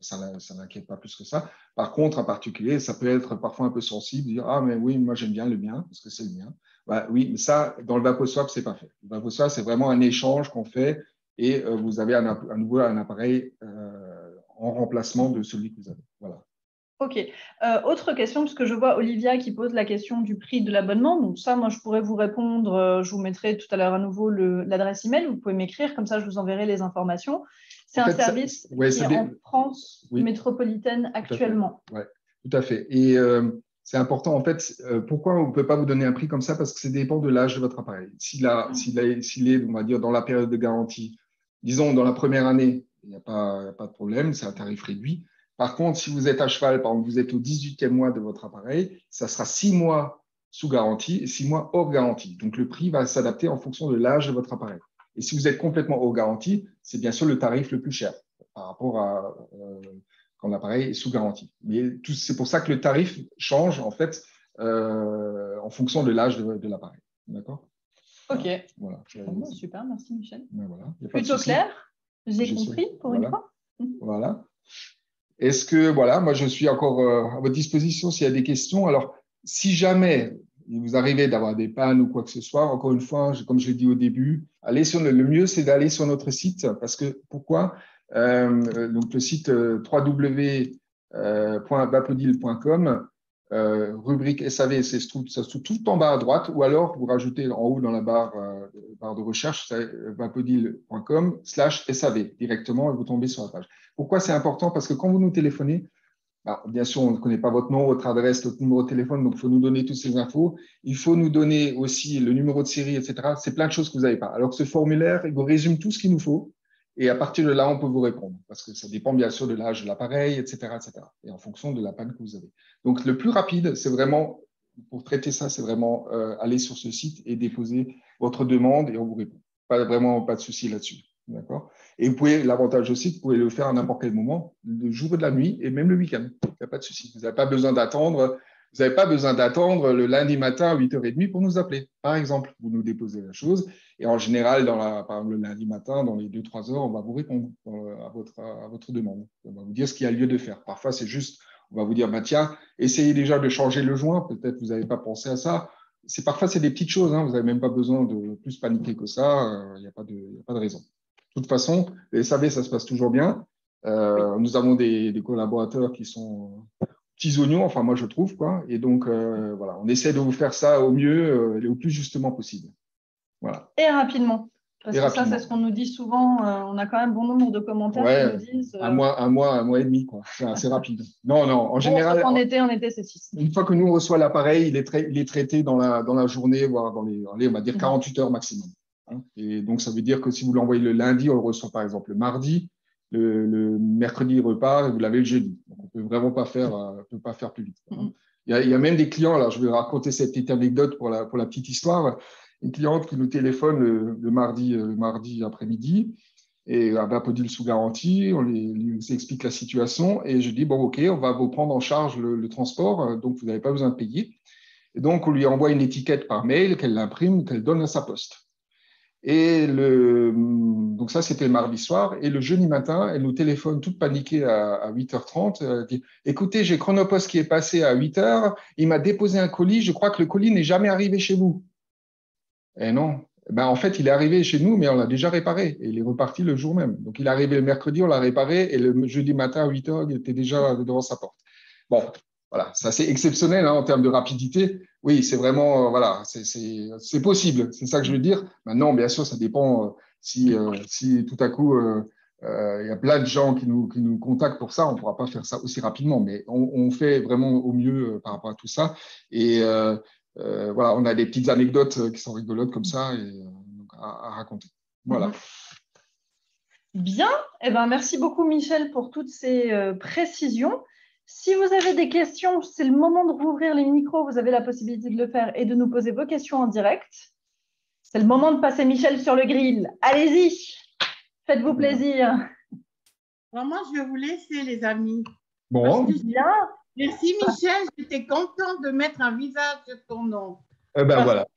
ça n'inquiète pas plus que ça. Par contre, un particulier, ça peut être parfois un peu sensible, dire « Ah, mais oui, moi j'aime bien le mien, parce que c'est le mien. » Bah, oui, mais ça, dans le VapoSwap, ce n'est pas fait. Le VapoSwap, c'est vraiment un échange qu'on fait et vous avez à nouveau un appareil en remplacement de celui que vous avez. Voilà. Ok. Autre question, parce que je vois Olivia qui pose la question du prix de l'abonnement. Donc ça, moi, je pourrais vous répondre. Je vous mettrai tout à l'heure à nouveau l'adresse email. Vous pouvez m'écrire, comme ça, je vous enverrai les informations. C'est un service qui est en France métropolitaine actuellement. Oui, tout à fait. Et c'est important, en fait, pourquoi on ne peut pas vous donner un prix comme ça? Parce que ça dépend de l'âge de votre appareil. S'il est, on va dire, dans la période de garantie, disons, dans la première année, il n'y a pas de problème, c'est un tarif réduit. Par contre, si vous êtes à cheval, par exemple, vous êtes au 18e mois de votre appareil, ça sera 6 mois sous garantie et 6 mois hors garantie. Donc, le prix va s'adapter en fonction de l'âge de votre appareil. Et si vous êtes complètement hors garantie, c'est bien sûr le tarif le plus cher par rapport à quand l'appareil est sous garantie. Mais c'est pour ça que le tarif change en fait en fonction de l'âge de l'appareil. D'accord? Ok. Voilà. Super, merci Michel. Ben voilà. Plutôt clair, j'ai compris pour une fois. Voilà. Est-ce que, voilà, moi je suis encore à votre disposition s'il y a des questions. Alors, si jamais il vous arrivez d'avoir des pannes ou quoi que ce soit, encore une fois, comme je l'ai dit au début, le mieux c'est d'aller sur notre site parce que pourquoi? Donc le site www.vapodil.com, rubrique SAV, ça se trouve tout en bas à droite, ou alors vous rajoutez en haut dans la barre de recherche vapodil.com/SAV directement et vous tombez sur la page. Pourquoi c'est important? Parce que quand vous nous téléphonez, bien sûr, on ne connaît pas votre nom, votre adresse, votre numéro de téléphone, donc il faut nous donner toutes ces infos. Il faut nous donner aussi le numéro de série, etc. C'est plein de choses que vous n'avez pas. Alors que ce formulaire, il vous résume tout ce qu'il nous faut. Et à partir de là, on peut vous répondre. Parce que ça dépend bien sûr de l'âge de l'appareil, etc., etc. Et en fonction de la panne que vous avez. Donc, le plus rapide, c'est vraiment, pour traiter ça, c'est vraiment aller sur ce site et déposer votre demande et on vous répond. Vraiment pas de souci là-dessus. D'accord? Et vous pouvez, l'avantage aussi, vous pouvez le faire à n'importe quel moment, le jour et de la nuit et même le week-end. Il n'y a pas de souci. Vous n'avez pas besoin d'attendre. Vous n'avez pas besoin d'attendre le lundi matin à 8h30 pour nous appeler. Par exemple, vous nous déposez la chose et en général, par exemple, le lundi matin, dans les 2-3 heures, on va vous répondre à votre demande. On va vous dire ce qu'il y a lieu de faire. Parfois, c'est juste, on va vous dire, tiens, essayez déjà de changer le joint. Peut-être vous n'avez pas pensé à ça. Parfois, c'est des petites choses. Vous n'avez même pas besoin de plus paniquer que ça. Il n'y a pas de raison. De toute façon, les SAV, ça se passe toujours bien. Nous avons des collaborateurs qui sont petits oignons, enfin moi je trouve, quoi. Et donc, voilà, on essaie de vous faire ça au mieux et au plus justement possible. Voilà. Et rapidement. Parce que ça, c'est ce qu'on nous dit souvent. On a quand même bon nombre de commentaires qui nous disent… un mois et demi, quoi. C'est assez rapide. Non, en général… En été, c'est 6. Une fois que nous, on reçoit l'appareil, il est traité dans la journée, voire dans on va dire 48 heures maximum. Et donc, ça veut dire que si vous l'envoyez le lundi, on le reçoit par exemple le mardi, le mercredi, il repart et vous l'avez le jeudi. Donc, on ne peut vraiment pas faire plus vite. Il y a même des clients, alors je vais raconter cette petite anecdote pour la petite histoire. Une cliente qui nous téléphone le mardi après-midi et à Vapodil sous garantie, on lui explique la situation et je dis, bon, OK, on va vous prendre en charge le transport, donc vous n'avez pas besoin de payer. Et donc, on lui envoie une étiquette par mail qu'elle imprime, qu'elle donne à sa poste. Et donc ça, c'était le mardi soir. Et le jeudi matin, elle nous téléphone toute paniquée à 8h30. Elle dit, écoutez, j'ai Chronopost qui est passé à 8h. Il m'a déposé un colis. Je crois que le colis n'est jamais arrivé chez vous. Et non. Ben, en fait, il est arrivé chez nous, mais on l'a déjà réparé. Et il est reparti le jour même. Donc, il est arrivé le mercredi, on l'a réparé. Et le jeudi matin à 8h, il était déjà devant sa porte. Bon, voilà, ça c'est exceptionnel en termes de rapidité. Oui, c'est vraiment, voilà, c'est possible. C'est ça que je veux dire. Maintenant, bien sûr, ça dépend si tout à coup, il y a plein de gens qui nous contactent pour ça, on ne pourra pas faire ça aussi rapidement. Mais on fait vraiment au mieux par rapport à tout ça. Et voilà, on a des petites anecdotes qui sont rigolotes comme ça à raconter. Voilà. Bien. Eh ben, merci beaucoup, Michel, pour toutes ces précisions. Si vous avez des questions, c'est le moment de rouvrir les micros. Vous avez la possibilité de le faire et de nous poser vos questions en direct. C'est le moment de passer Michel sur le grill. Allez-y, faites-vous plaisir. Vraiment, je vais vous laisser, les amis. Bon. Bien. Merci, Michel. J'étais contente de mettre un visage sur ton nom. Voilà.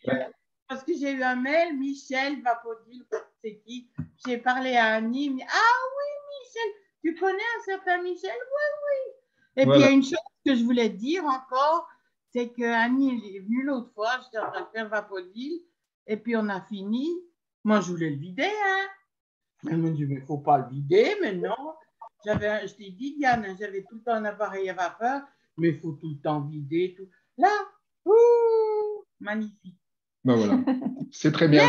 Parce que j'ai eu un mail, Michel Vapodil, c'est qui? J'ai parlé à Annie. Ah oui, Michel, tu connais un certain Michel? Oui. Et puis, il y a une chose que je voulais dire encore, c'est que Annie est venue l'autre fois, j'étais en train de faire Vapodil, et puis on a fini. Moi, je voulais le vider, hein. Mais elle me dit, mais il ne faut pas le vider, mais non. Je t'ai dit, Diane, j'avais tout le temps un appareil à vapeur, mais il faut tout le temps vider. Tout. Là, magnifique. Ben voilà, c'est très bien.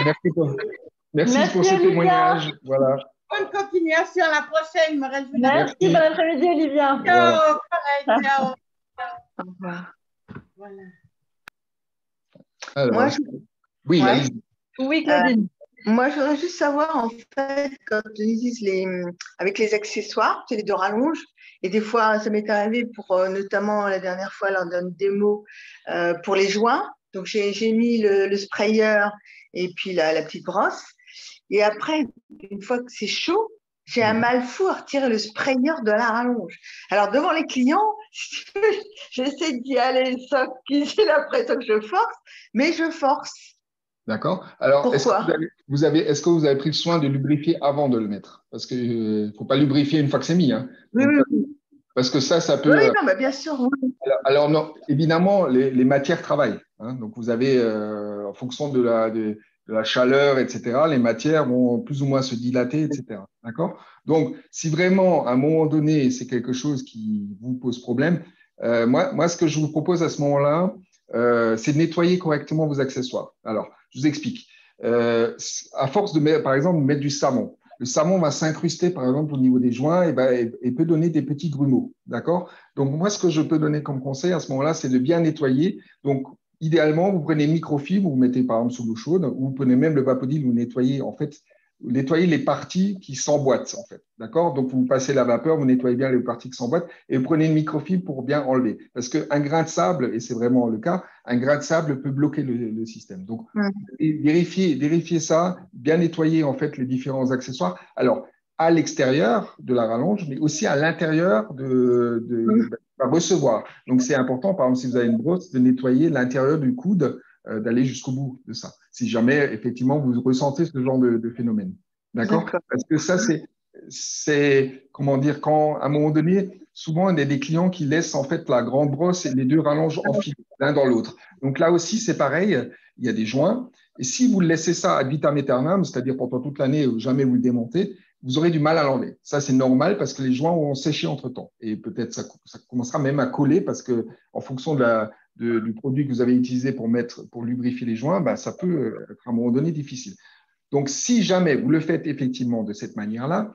Merci pour ce témoignage. Voilà. Bonne continuation. À la prochaine. Merci. Bon après-midi, Olivia. Ciao. Pareil, ciao. Au revoir. Voilà. Alors, Moi, oui, ouais. Oui, Claudine. Moi, je voudrais juste savoir, en fait, quand ils disent avec les accessoires, c'est les deux rallonges, et des fois, ça m'est arrivé pour, notamment la dernière fois, lors d'une démo, pour les joints. Donc, j'ai mis le sprayer et puis la petite brosse. Et après, une fois que c'est chaud, j'ai un mal fou à retirer le sprayer de la rallonge. Alors, devant les clients, j'essaie d'y aller sans qu'ils aient l'impression que je force, mais je force. D'accord. Alors, pourquoi est-ce que vous avez pris le soin de lubrifier avant de le mettre? Parce qu'il ne faut pas lubrifier une fois que c'est mis. Hein. Oui, Donc, oui. Parce que ça peut… Oui, non, mais bien sûr. Oui. Alors non, évidemment, les matières travaillent. Hein. Donc, vous avez, en fonction de la chaleur, etc., les matières vont plus ou moins se dilater, etc. D'accord? Donc, si vraiment, à un moment donné, c'est quelque chose qui vous pose problème, moi, ce que je vous propose à ce moment-là, c'est de nettoyer correctement vos accessoires. Alors, je vous explique. À force de mettre, par exemple, mettre du savon, le savon va s'incruster, par exemple, au niveau des joints et peut donner des petits grumeaux. D'accord? Donc, moi, ce que je peux donner comme conseil à ce moment-là, c'est de bien nettoyer. Donc, idéalement, vous prenez microfibre, vous mettez par exemple sous l'eau chaude, ou vous prenez même le Vapodil, vous nettoyez, en fait, vous nettoyez les parties qui s'emboîtent, en fait. D'accord? Donc, vous passez la vapeur, vous nettoyez bien les parties qui s'emboîtent et vous prenez une microfibre pour bien enlever. Parce qu'un grain de sable, et c'est vraiment le cas, un grain de sable peut bloquer le système. Donc, vérifiez ça, bien nettoyer, en fait, les différents accessoires. Alors, à l'extérieur de la rallonge, mais aussi à l'intérieur de recevoir. Donc, c'est important, par exemple, si vous avez une brosse, de nettoyer l'intérieur du coude, d'aller jusqu'au bout de ça, si jamais, effectivement, vous ressentez ce genre de phénomène. D'accord? Parce que ça, c'est, comment dire, quand, à un moment donné, souvent, il y a des clients qui laissent, en fait, la grande brosse et les deux rallonges enfilées l'un dans l'autre. Donc, là aussi, c'est pareil, il y a des joints. Et si vous laissez ça ad vitam aeternam, c'est-à-dire pendant toute l'année, jamais vous le démontez, vous aurez du mal à l'enlever. Ça, c'est normal parce que les joints vont sécher entre-temps. Et peut-être ça commencera même à coller parce que en fonction du produit que vous avez utilisé pour lubrifier les joints, ça peut être à un moment donné difficile. Donc, si jamais vous le faites effectivement de cette manière-là,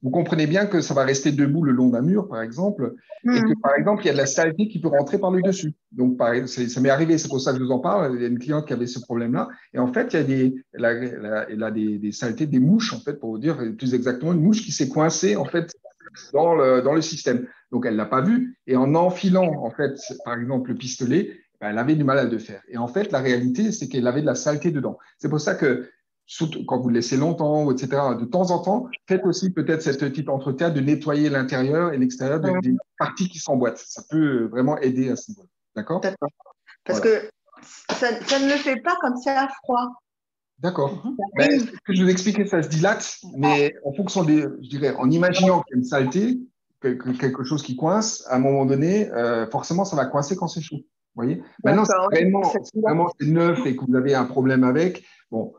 vous comprenez bien que ça va rester debout le long d'un mur, par exemple, et que, par exemple, il y a de la saleté qui peut rentrer par le dessus. Donc, ça m'est arrivé, c'est pour ça que je vous en parle. Il y a une cliente qui avait ce problème-là. Et en fait, elle a des saletés, des mouches, en fait, pour vous dire plus exactement, une mouche qui s'est coincée, en fait, dans le système. Donc, elle ne l'a pas vu. Et en enfilant, en fait, par exemple, le pistolet, elle avait du mal à le faire. Et en fait, la réalité, c'est qu'elle avait de la saleté dedans. C'est pour ça que surtout quand vous le laissez longtemps, etc., de temps en temps, faites aussi peut-être cette petite entretien de nettoyer l'intérieur et l'extérieur des parties qui s'emboîtent. Ça peut vraiment aider à ce niveau-là. D'accord? D'accord. Parce que ça ne le fait pas quand c'est à froid. D'accord. Ben, ce que je vous expliquais, ça se dilate, mais en fonction des, je dirais, en imaginant qu'il y a une saleté, quelque chose qui coince, à un moment donné, forcément, ça va coincer quand c'est chaud. Vous voyez? Maintenant, si vraiment c'est neuf et que vous avez un problème avec, bon,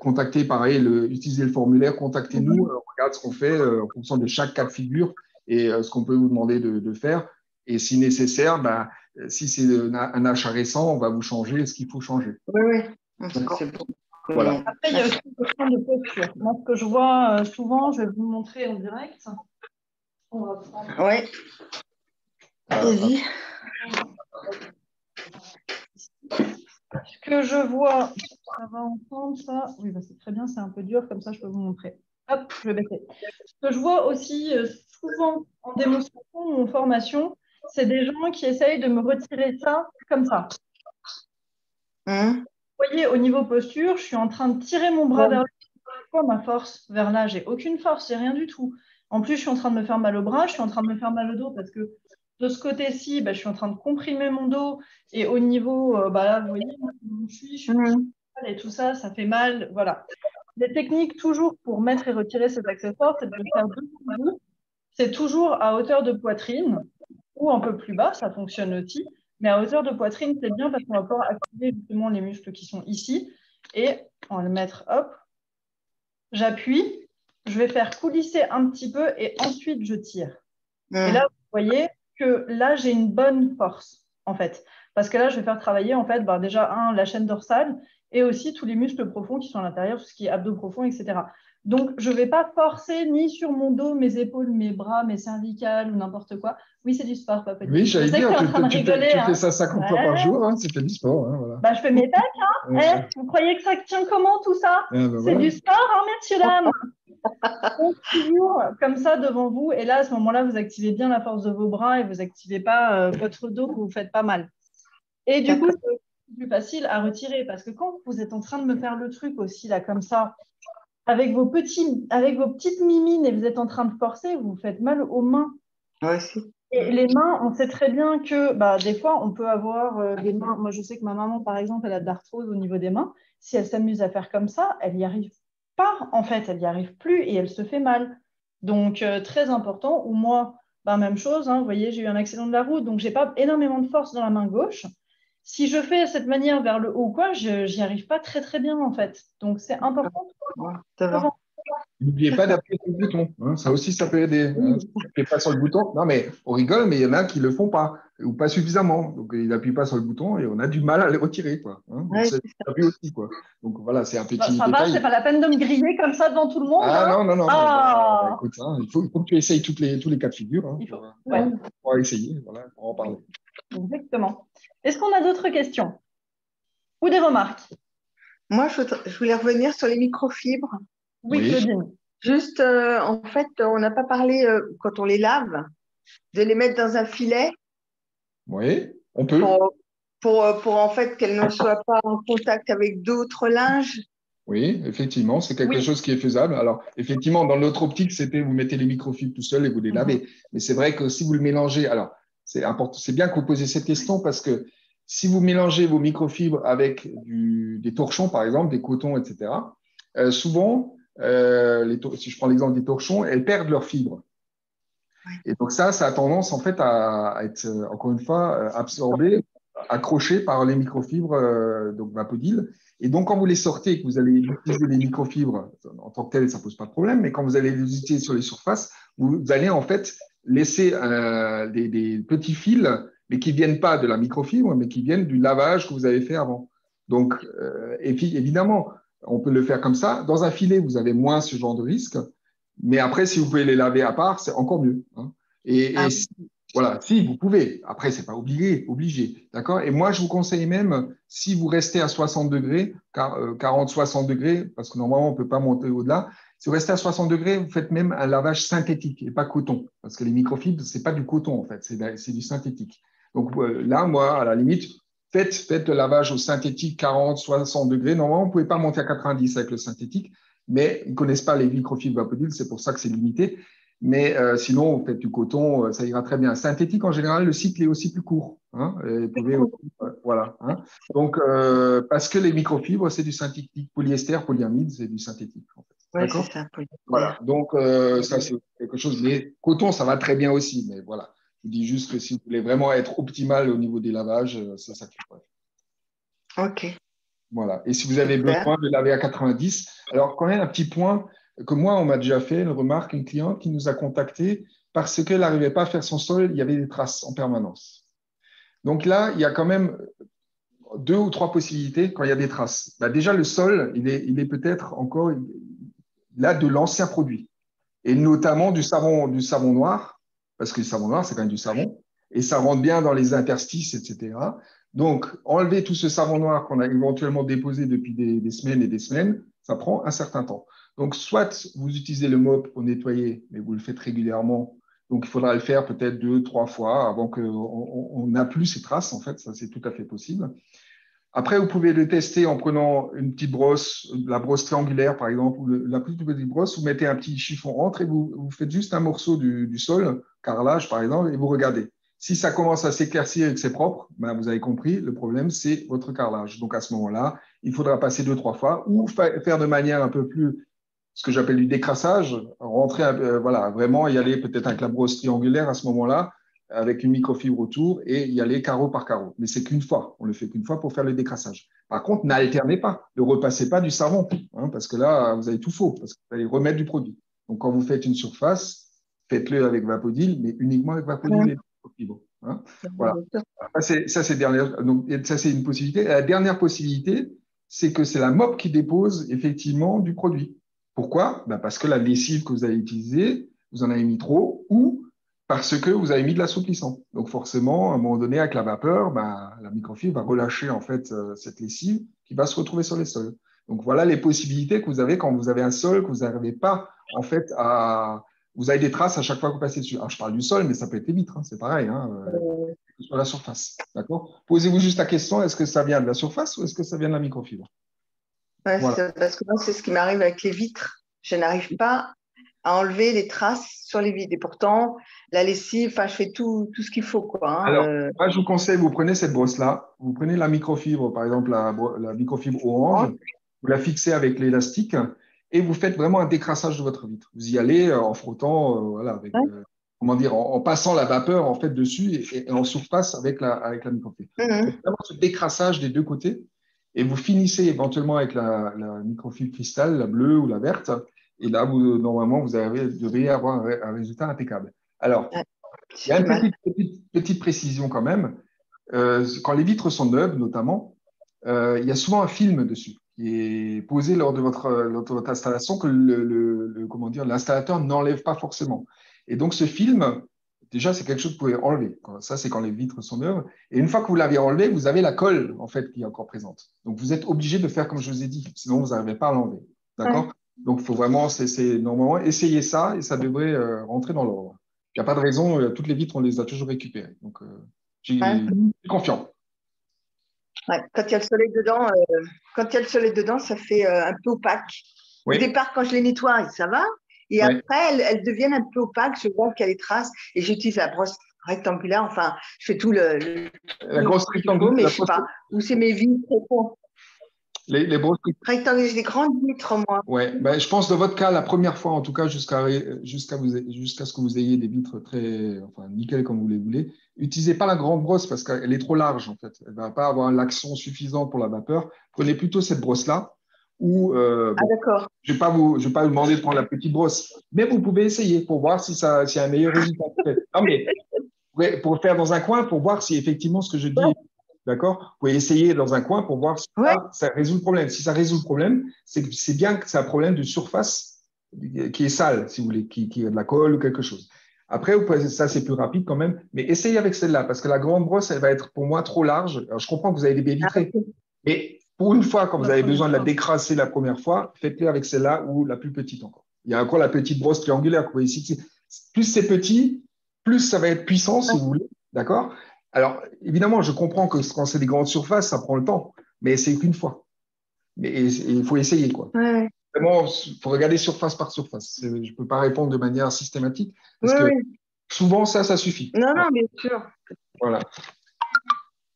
contactez, pareil, utilisez le formulaire, contactez-nous, on regarde ce qu'on fait en fonction de chaque cas de figure et ce qu'on peut vous demander de faire. Et si nécessaire, ben, si c'est un achat récent, on va vous changer ce qu'il faut changer. Oui. D'accord. Bon. Voilà. Après, il y a aussi une question de posture. Moi, ce que je vois souvent, je vais vous le montrer en direct. On va prendre. Oui. Vas-y. Ce que je vois, ça va entendre ça. Oui, bah, c'est très bien, c'est un peu dur, comme ça je peux vous montrer. Hop, je vais baisser. Ce que je vois aussi souvent en démonstration ou en formation, c'est des gens qui essayent de me retirer ça comme ça. Vous voyez, au niveau posture, je suis en train de tirer mon bras vers le haut. Quoi, ma force vers là, j'ai aucune force, j'ai rien du tout. En plus, je suis en train de me faire mal au bras, je suis en train de me faire mal au dos parce que de ce côté-ci, bah, je suis en train de comprimer mon dos et au niveau, bah, là, vous voyez, je suis et tout ça, ça fait mal. Voilà. Les techniques toujours pour mettre et retirer ces accessoires, c'est de le faire debout. C'est toujours à hauteur de poitrine ou un peu plus bas, ça fonctionne aussi. Mais à hauteur de poitrine, c'est bien parce qu'on va pouvoir activer justement les muscles qui sont ici. Et on va le mettre, hop, j'appuie, je vais faire coulisser un petit peu et ensuite je tire. Et là, vous voyez que là, j'ai une bonne force, en fait. Parce que là, je vais faire travailler, en fait, bah, déjà, la chaîne dorsale et aussi tous les muscles profonds qui sont à l'intérieur, tout ce qui est abdos profonds, etc. Donc, je ne vais pas forcer ni sur mon dos, mes épaules, mes bras, mes cervicales ou n'importe quoi. Oui, c'est du sport, papa. Oui, j'allais dire, tu fais ça 50 fois par jour, hein, c'était du sport. Hein, voilà. Bah, je fais mes pecs. Hein. Vous croyez que ça tient comment, tout ça? C'est voilà. Du sport, hein, messieurs, dames. Donc, toujours comme ça devant vous. Et là, à ce moment-là, vous activez bien la force de vos bras et vous n'activez pas votre dos que vous ne faites pas mal. Et du coup, c'est plus facile à retirer parce que quand vous êtes en train de me faire le truc aussi, là, comme ça, avec vos petites mimines et vous êtes en train de forcer, vous faites mal aux mains. Ouais, si. Et les mains, on sait très bien que des fois, on peut avoir des mains. Moi, je sais que ma maman, par exemple, elle a de l'arthrose au niveau des mains. Si elle s'amuse à faire comme ça, elle n'y arrive pas, en fait. Elle n'y arrive plus et elle se fait mal. Donc, très important. Ou moi, même chose. Hein, vous voyez, j'ai eu un accident de la route, donc je n'ai pas énormément de force dans la main gauche. Si je fais cette manière vers le haut, quoi, je n'y arrive pas très, très bien, en fait. Donc, c'est important. N'oubliez pas d'appuyer sur le bouton. Hein. Ça aussi, ça peut aider. Hein. N'appuie pas sur le bouton. Non, mais on rigole, mais il y en a qui ne le font pas ou pas suffisamment. Donc, ils n'appuient pas sur le bouton et on a du mal à les retirer. Quoi. Hein. Donc, ça aussi. Quoi. Donc, voilà, c'est un petit détail. Ça va, c'est pas la peine de me griller comme ça devant tout le monde. Ah hein. non. Ah. Écoute, hein, il faut que tu essayes tous les cas de figure. Hein, pour essayer, voilà, pour en parler. Exactement. Est-ce qu'on a d'autres questions ou des remarques? Moi, je voulais revenir sur les microfibres. Oui, Claudine. Juste, en fait, on n'a pas parlé, quand on les lave, de les mettre dans un filet. Oui, on peut. Pour en fait, qu'elles ne soient pas en contact avec d'autres linges. Oui, effectivement, c'est quelque chose qui est faisable. Alors, effectivement, dans notre optique, c'était vous mettez les microfibres tout seul et vous les lavez. Mais c'est vrai que si vous le mélangez, alors, c'est important, c'est bien que vous posiez cette question parce que si vous mélangez vos microfibres avec des torchons, par exemple, des cotons, etc., souvent, si je prends l'exemple des torchons, elles perdent leurs fibres. Et donc ça a tendance en fait à être, encore une fois, absorbé, accroché par les microfibres, donc Vapodil. Et donc, quand vous les sortez et que vous allez utiliser les microfibres en tant que telles, ça ne pose pas de problème. Mais quand vous allez les utiliser sur les surfaces, vous allez en fait laisser des petits fils, mais qui ne viennent pas de la microfibre, mais qui viennent du lavage que vous avez fait avant. Donc, et puis, évidemment, on peut le faire comme ça. Dans un filet, vous avez moins ce genre de risque. Mais après, si vous pouvez les laver à part, c'est encore mieux. Hein. Voilà, si vous pouvez. Après, c'est pas obligé, d'accord. Et moi, je vous conseille même, si vous restez à 60 degrés, 40-60 degrés, parce que normalement, on peut pas monter au-delà. Si vous restez à 60 degrés, vous faites même un lavage synthétique et pas coton, parce que les microfibres, c'est pas du coton en fait, c'est du synthétique. Donc là, moi, à la limite, faites le lavage au synthétique 40-60 degrés. Normalement, vous pouvez pas monter à 90 avec le synthétique. Mais ils ne connaissent pas les microfibres Vapodil, c'est pour ça que c'est limité. Mais sinon, vous faites du coton, ça ira très bien. Synthétique, en général, le cycle est aussi plus court. Hein, et vous pouvez aussi, voilà. Hein. Donc, parce que les microfibres, c'est du synthétique. Polyester, polyamide, c'est du synthétique. En fait. Oui, D'accord? c'est ça. Voilà. Donc, ça, c'est quelque chose. Mais coton, ça va très bien aussi. Mais voilà. Je vous dis juste que si vous voulez vraiment être optimal au niveau des lavages, c'est ça qu'il faut faire. Ok. Voilà. Et si vous avez Super. besoin de laver à 90, alors quand même un petit point que moi, on m'a déjà fait, une remarque, une cliente qui nous a contacté parce qu'elle n'arrivait pas à faire son sol, il y avait des traces en permanence. Donc là, il y a quand même 2 ou 3 possibilités quand il y a des traces. Bah, déjà, le sol, il est peut-être encore là de l'ancien produit, et notamment du savon noir, parce que le savon noir, c'est quand même du savon, et ça rentre bien dans les interstices, etc. Donc, enlever tout ce savon noir qu'on a éventuellement déposé depuis des semaines et des semaines, ça prend un certain temps. Donc, soit vous utilisez le mop pour nettoyer, mais vous le faites régulièrement. Donc, il faudra le faire peut-être 2, 3 fois avant qu'on n'a plus ces traces, en fait. Ça, c'est tout à fait possible. Après, vous pouvez le tester en prenant une petite brosse, la brosse triangulaire par exemple, ou la plus petite brosse, vous mettez un petit chiffon entre et vous faites juste un morceau du sol, carrelage par exemple, et vous regardez. Si ça commence à s'éclaircir et que c'est propre, ben vous avez compris, le problème c'est votre carrelage. Donc à ce moment-là, il faudra passer 2, 3 fois ou faire de manière un peu plus, ce que j'appelle du décrassage, rentrer, voilà, vraiment y aller peut-être avec la brosse triangulaire à ce moment-là, avec une microfibre autour et y aller carreau par carreau. Mais c'est qu'une fois, on le fait qu'une fois pour faire le décrassage. Par contre, n'alternez pas, ne repassez pas du savon, hein, parce que là, vous avez tout faux, parce que vous allez remettre du produit. Donc, quand vous faites une surface, faites-le avec Vapodil, mais uniquement avec Vapodil et microfibre. Hein. Voilà. Ça, c'est dernière. Donc, ça, c'est une possibilité. Et la dernière possibilité, c'est que c'est la MOP qui dépose effectivement du produit. Pourquoi? Ben parce que la lessive que vous avez utilisée, vous en avez mis trop, ou parce que vous avez mis de l'assouplissant. Donc forcément, à un moment donné, avec la vapeur, ben, la microfibre va relâcher en fait cette lessive qui va se retrouver sur les sols. Donc voilà les possibilités que vous avez quand vous avez un sol que vous n'arrivez pas en fait à… Vous avez des traces à chaque fois que vous passez dessus. Alors je parle du sol, mais ça peut être les vitres, hein, c'est pareil, hein, sur la surface. D'accord? Posez-vous juste la question, est-ce que ça vient de la surface ou est-ce que ça vient de la microfibre? Ouais, Voilà. parce que moi, c'est ce qui m'arrive avec les vitres. Je n'arrive pas à enlever les traces sur les vitres. Et pourtant, la lessive, enfin, je fais tout ce qu'il faut, quoi. Hein, Alors, moi, je vous conseille, vous prenez cette brosse-là, vous prenez la microfibre, par exemple la microfibre orange, vous la fixez avec l'élastique et vous faites vraiment un décrassage de votre vitre. Vous y allez en frottant, voilà, avec, comment dire, en passant la vapeur en fait dessus et en surface avec la microfibre. Vous faites vraiment ce décrassage des 2 côtés et vous finissez éventuellement avec la microfibre cristal, la bleue ou la verte. Et là, normalement, vous devriez avoir un résultat impeccable. Alors, il y a une petite précision quand même. Quand les vitres sont neuves, notamment, il y a souvent un film dessus qui est posé lors de votre installation que comment dire, l'installateur n'enlève pas forcément. Et donc, ce film, déjà, c'est quelque chose que vous pouvez enlever. Ça, c'est quand les vitres sont neuves. Et une fois que vous l'avez enlevé, vous avez la colle, en fait, qui est encore présente. Donc, vous êtes obligé de faire comme je vous ai dit. Sinon, vous n'arrivez pas à l'enlever. D'accord? Donc, il faut vraiment, normalement, essayer ça et ça devrait rentrer dans l'ordre. Il n'y a pas de raison, toutes les vitres, on les a toujours récupérées. Donc, j'ai confiant. Ouais. Quand il y a le soleil dedans, ça fait un peu opaque. Oui. Au départ, quand je les nettoie, ça va. Et après, elles deviennent un peu opaques. Je vois qu'il y a des traces. Et j'utilise la brosse rectangulaire. Enfin, je fais tout la grosse rectangulaire. Mais je ne sais pas. Où c'est mes vitres. Les brosses rectangulaires, j'ai des grandes vitres, moi. Ouais, ben, je pense dans votre cas, la première fois, en tout cas, jusqu'à ce que vous ayez des vitres très, enfin, nickel comme vous les voulez, utilisez pas la grande brosse parce qu'elle est trop large, en fait. Elle va pas avoir l'action suffisante pour la vapeur. Prenez plutôt cette brosse-là. Ou, d'accord. je vais pas vous demander de prendre la petite brosse, mais vous pouvez essayer pour voir s'il y a un meilleur résultat. Non, mais pour faire dans un coin, pour voir si effectivement ce que je dis. D'accord? Vous pouvez essayer dans un coin pour voir si ça résout le problème. Si ça résout le problème, c'est bien que c'est un problème de surface qui est sale, si vous voulez, qui a de la colle ou quelque chose. Après, ça, c'est plus rapide quand même. Mais essayez avec celle-là, parce que la grande brosse, elle va être pour moi trop large. Alors, je comprends que vous avez des baies vitrées. Mais pour une fois, quand vous avez besoin de la décrasser la première fois, faites-le avec celle-là ou la plus petite encore. Il y a encore la petite brosse triangulaire. Vous voyez, plus c'est petit, plus ça va être puissant, si vous voulez. D'accord? Alors, évidemment, je comprends que quand c'est des grandes surfaces, ça prend le temps, mais c'est qu'une fois. Mais il faut essayer, quoi. Vraiment, il faut regarder surface par surface. Je ne peux pas répondre de manière systématique parce que souvent, ça suffit. Non, non, bien sûr. Voilà.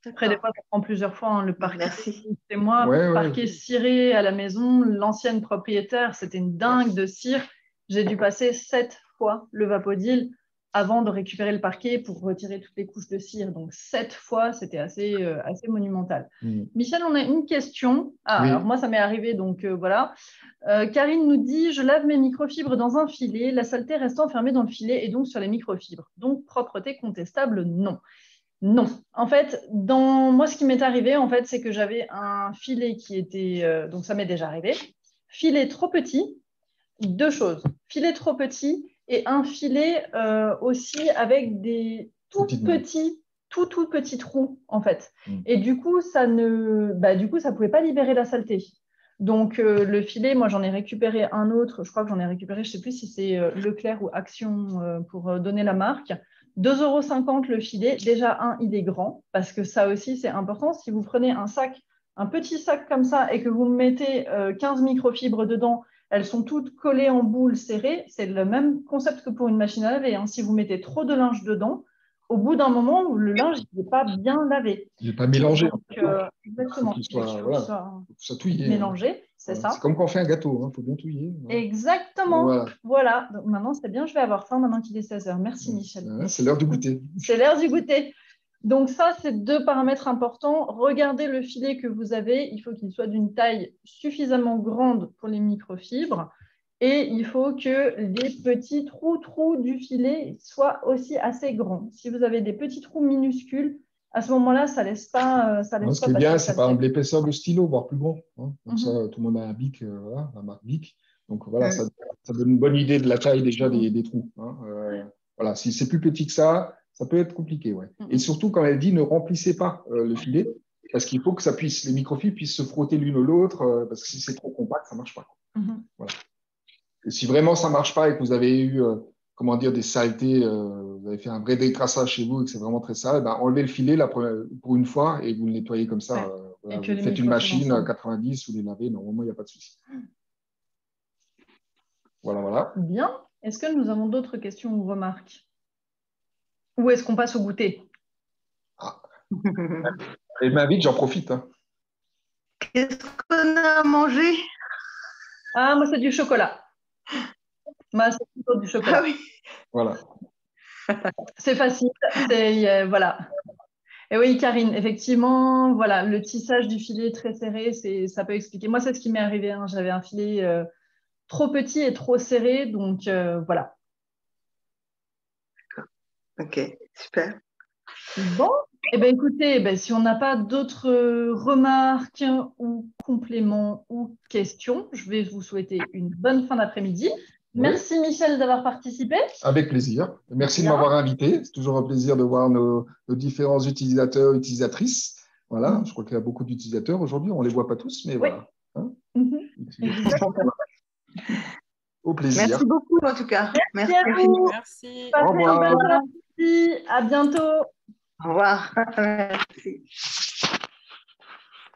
Après, des fois, ça prend plusieurs fois. Hein, le parquet, Merci. c'est moi, Ouais, parquet ciré à la maison. L'ancienne propriétaire, c'était une dingue de cire. J'ai dû passer 7 fois le Vapodil avant de récupérer le parquet pour retirer toutes les couches de cire. Donc, 7 fois, c'était assez monumental. Michel, on a une question. Alors moi, ça m'est arrivé, donc voilà. Karine nous dit, je lave mes microfibres dans un filet, la saleté reste enfermée dans le filet et donc sur les microfibres. Donc, propreté contestable, non. Non. En fait, moi, ce qui m'est arrivé, en fait, c'est que j'avais un filet qui était... donc, ça m'est déjà arrivé. Filet trop petit, 2 choses. Filet trop petit et un filet aussi avec des tout petits trous, en fait. Et du coup, ça pouvait pas libérer la saleté. Donc, le filet, moi, j'en ai récupéré un autre. Je crois que j'en ai récupéré, je ne sais plus si c'est Leclerc ou Action pour donner la marque. 2,50 € le filet. Déjà, il est grand, parce que ça aussi, c'est important. Si vous prenez un petit sac comme ça et que vous mettez 15 microfibres dedans, elles sont toutes collées en boule serrées. C'est le même concept que pour une machine à laver. Hein. Si vous mettez trop de linge dedans, au bout d'un moment, le linge n'est pas bien lavé. Il n'est pas mélangé. Donc, exactement. Il faut qu'il soit touillé. Mélangé, c'est ça. C'est comme quand on fait un gâteau, il faut bien touiller. Exactement. Voilà. Donc, maintenant, c'est bien, je vais avoir faim maintenant qu'il est 16 h. Merci, Michel. C'est l'heure du goûter. C'est l'heure du goûter. Donc ça, c'est 2 paramètres importants. Regardez le filet que vous avez. Il faut qu'il soit d'une taille suffisamment grande pour les microfibres. Et il faut que les petits trous du filet soient aussi assez grands. Si vous avez des petits trous minuscules, à ce moment-là, ça ne laisse pas. Ce qui est bien, c'est par exemple l'épaisseur de stylo, voire plus grand. Hein. Comme ça, tout le monde a un Bic, la marque Bic. Donc voilà, ça donne une bonne idée de la taille déjà des trous. Hein. Voilà, si c'est plus petit que ça peut être compliqué. Ouais. Et surtout, quand elle dit ne remplissez pas le filet, parce qu'il faut que les microfibres puissent se frotter l'une ou l'autre, parce que si c'est trop compact, ça ne marche pas. Voilà. Et si vraiment ça ne marche pas et que vous avez eu des saletés, vous avez fait un vrai décrassage chez vous et que c'est vraiment très sale, enlevez le filet pour une fois et vous le nettoyez comme ça. Vous faites une machine à 90, vous les lavez, normalement, il n'y a pas de souci. Voilà. Bien. Est-ce que nous avons d'autres questions ou remarques? Ou est-ce qu'on passe au goûter? Elle m'invite, j'en profite. Hein. Qu'est-ce qu'on a à manger? Moi, c'est du chocolat. Moi, c'est plutôt du chocolat. Ah oui. Voilà. C'est facile. Voilà. Et oui, Karine, effectivement, voilà, le tissage du filet très serré, ça peut expliquer. Moi, c'est ce qui m'est arrivé. Hein. J'avais un filet trop petit et trop serré, donc voilà. Ok, super. Bon, écoutez, si on n'a pas d'autres remarques ou compléments ou questions, je vais vous souhaiter une bonne fin d'après-midi. Merci Michel d'avoir participé. Avec plaisir. Merci de m'avoir invité. C'est toujours un plaisir de voir nos différents utilisateurs, utilisatrices. Voilà, je crois qu'il y a beaucoup d'utilisateurs aujourd'hui. On ne les voit pas tous, mais voilà. Hein. Au plaisir. Merci beaucoup en tout cas. Merci à vous. Merci. Au revoir. À bientôt. Au revoir. Merci.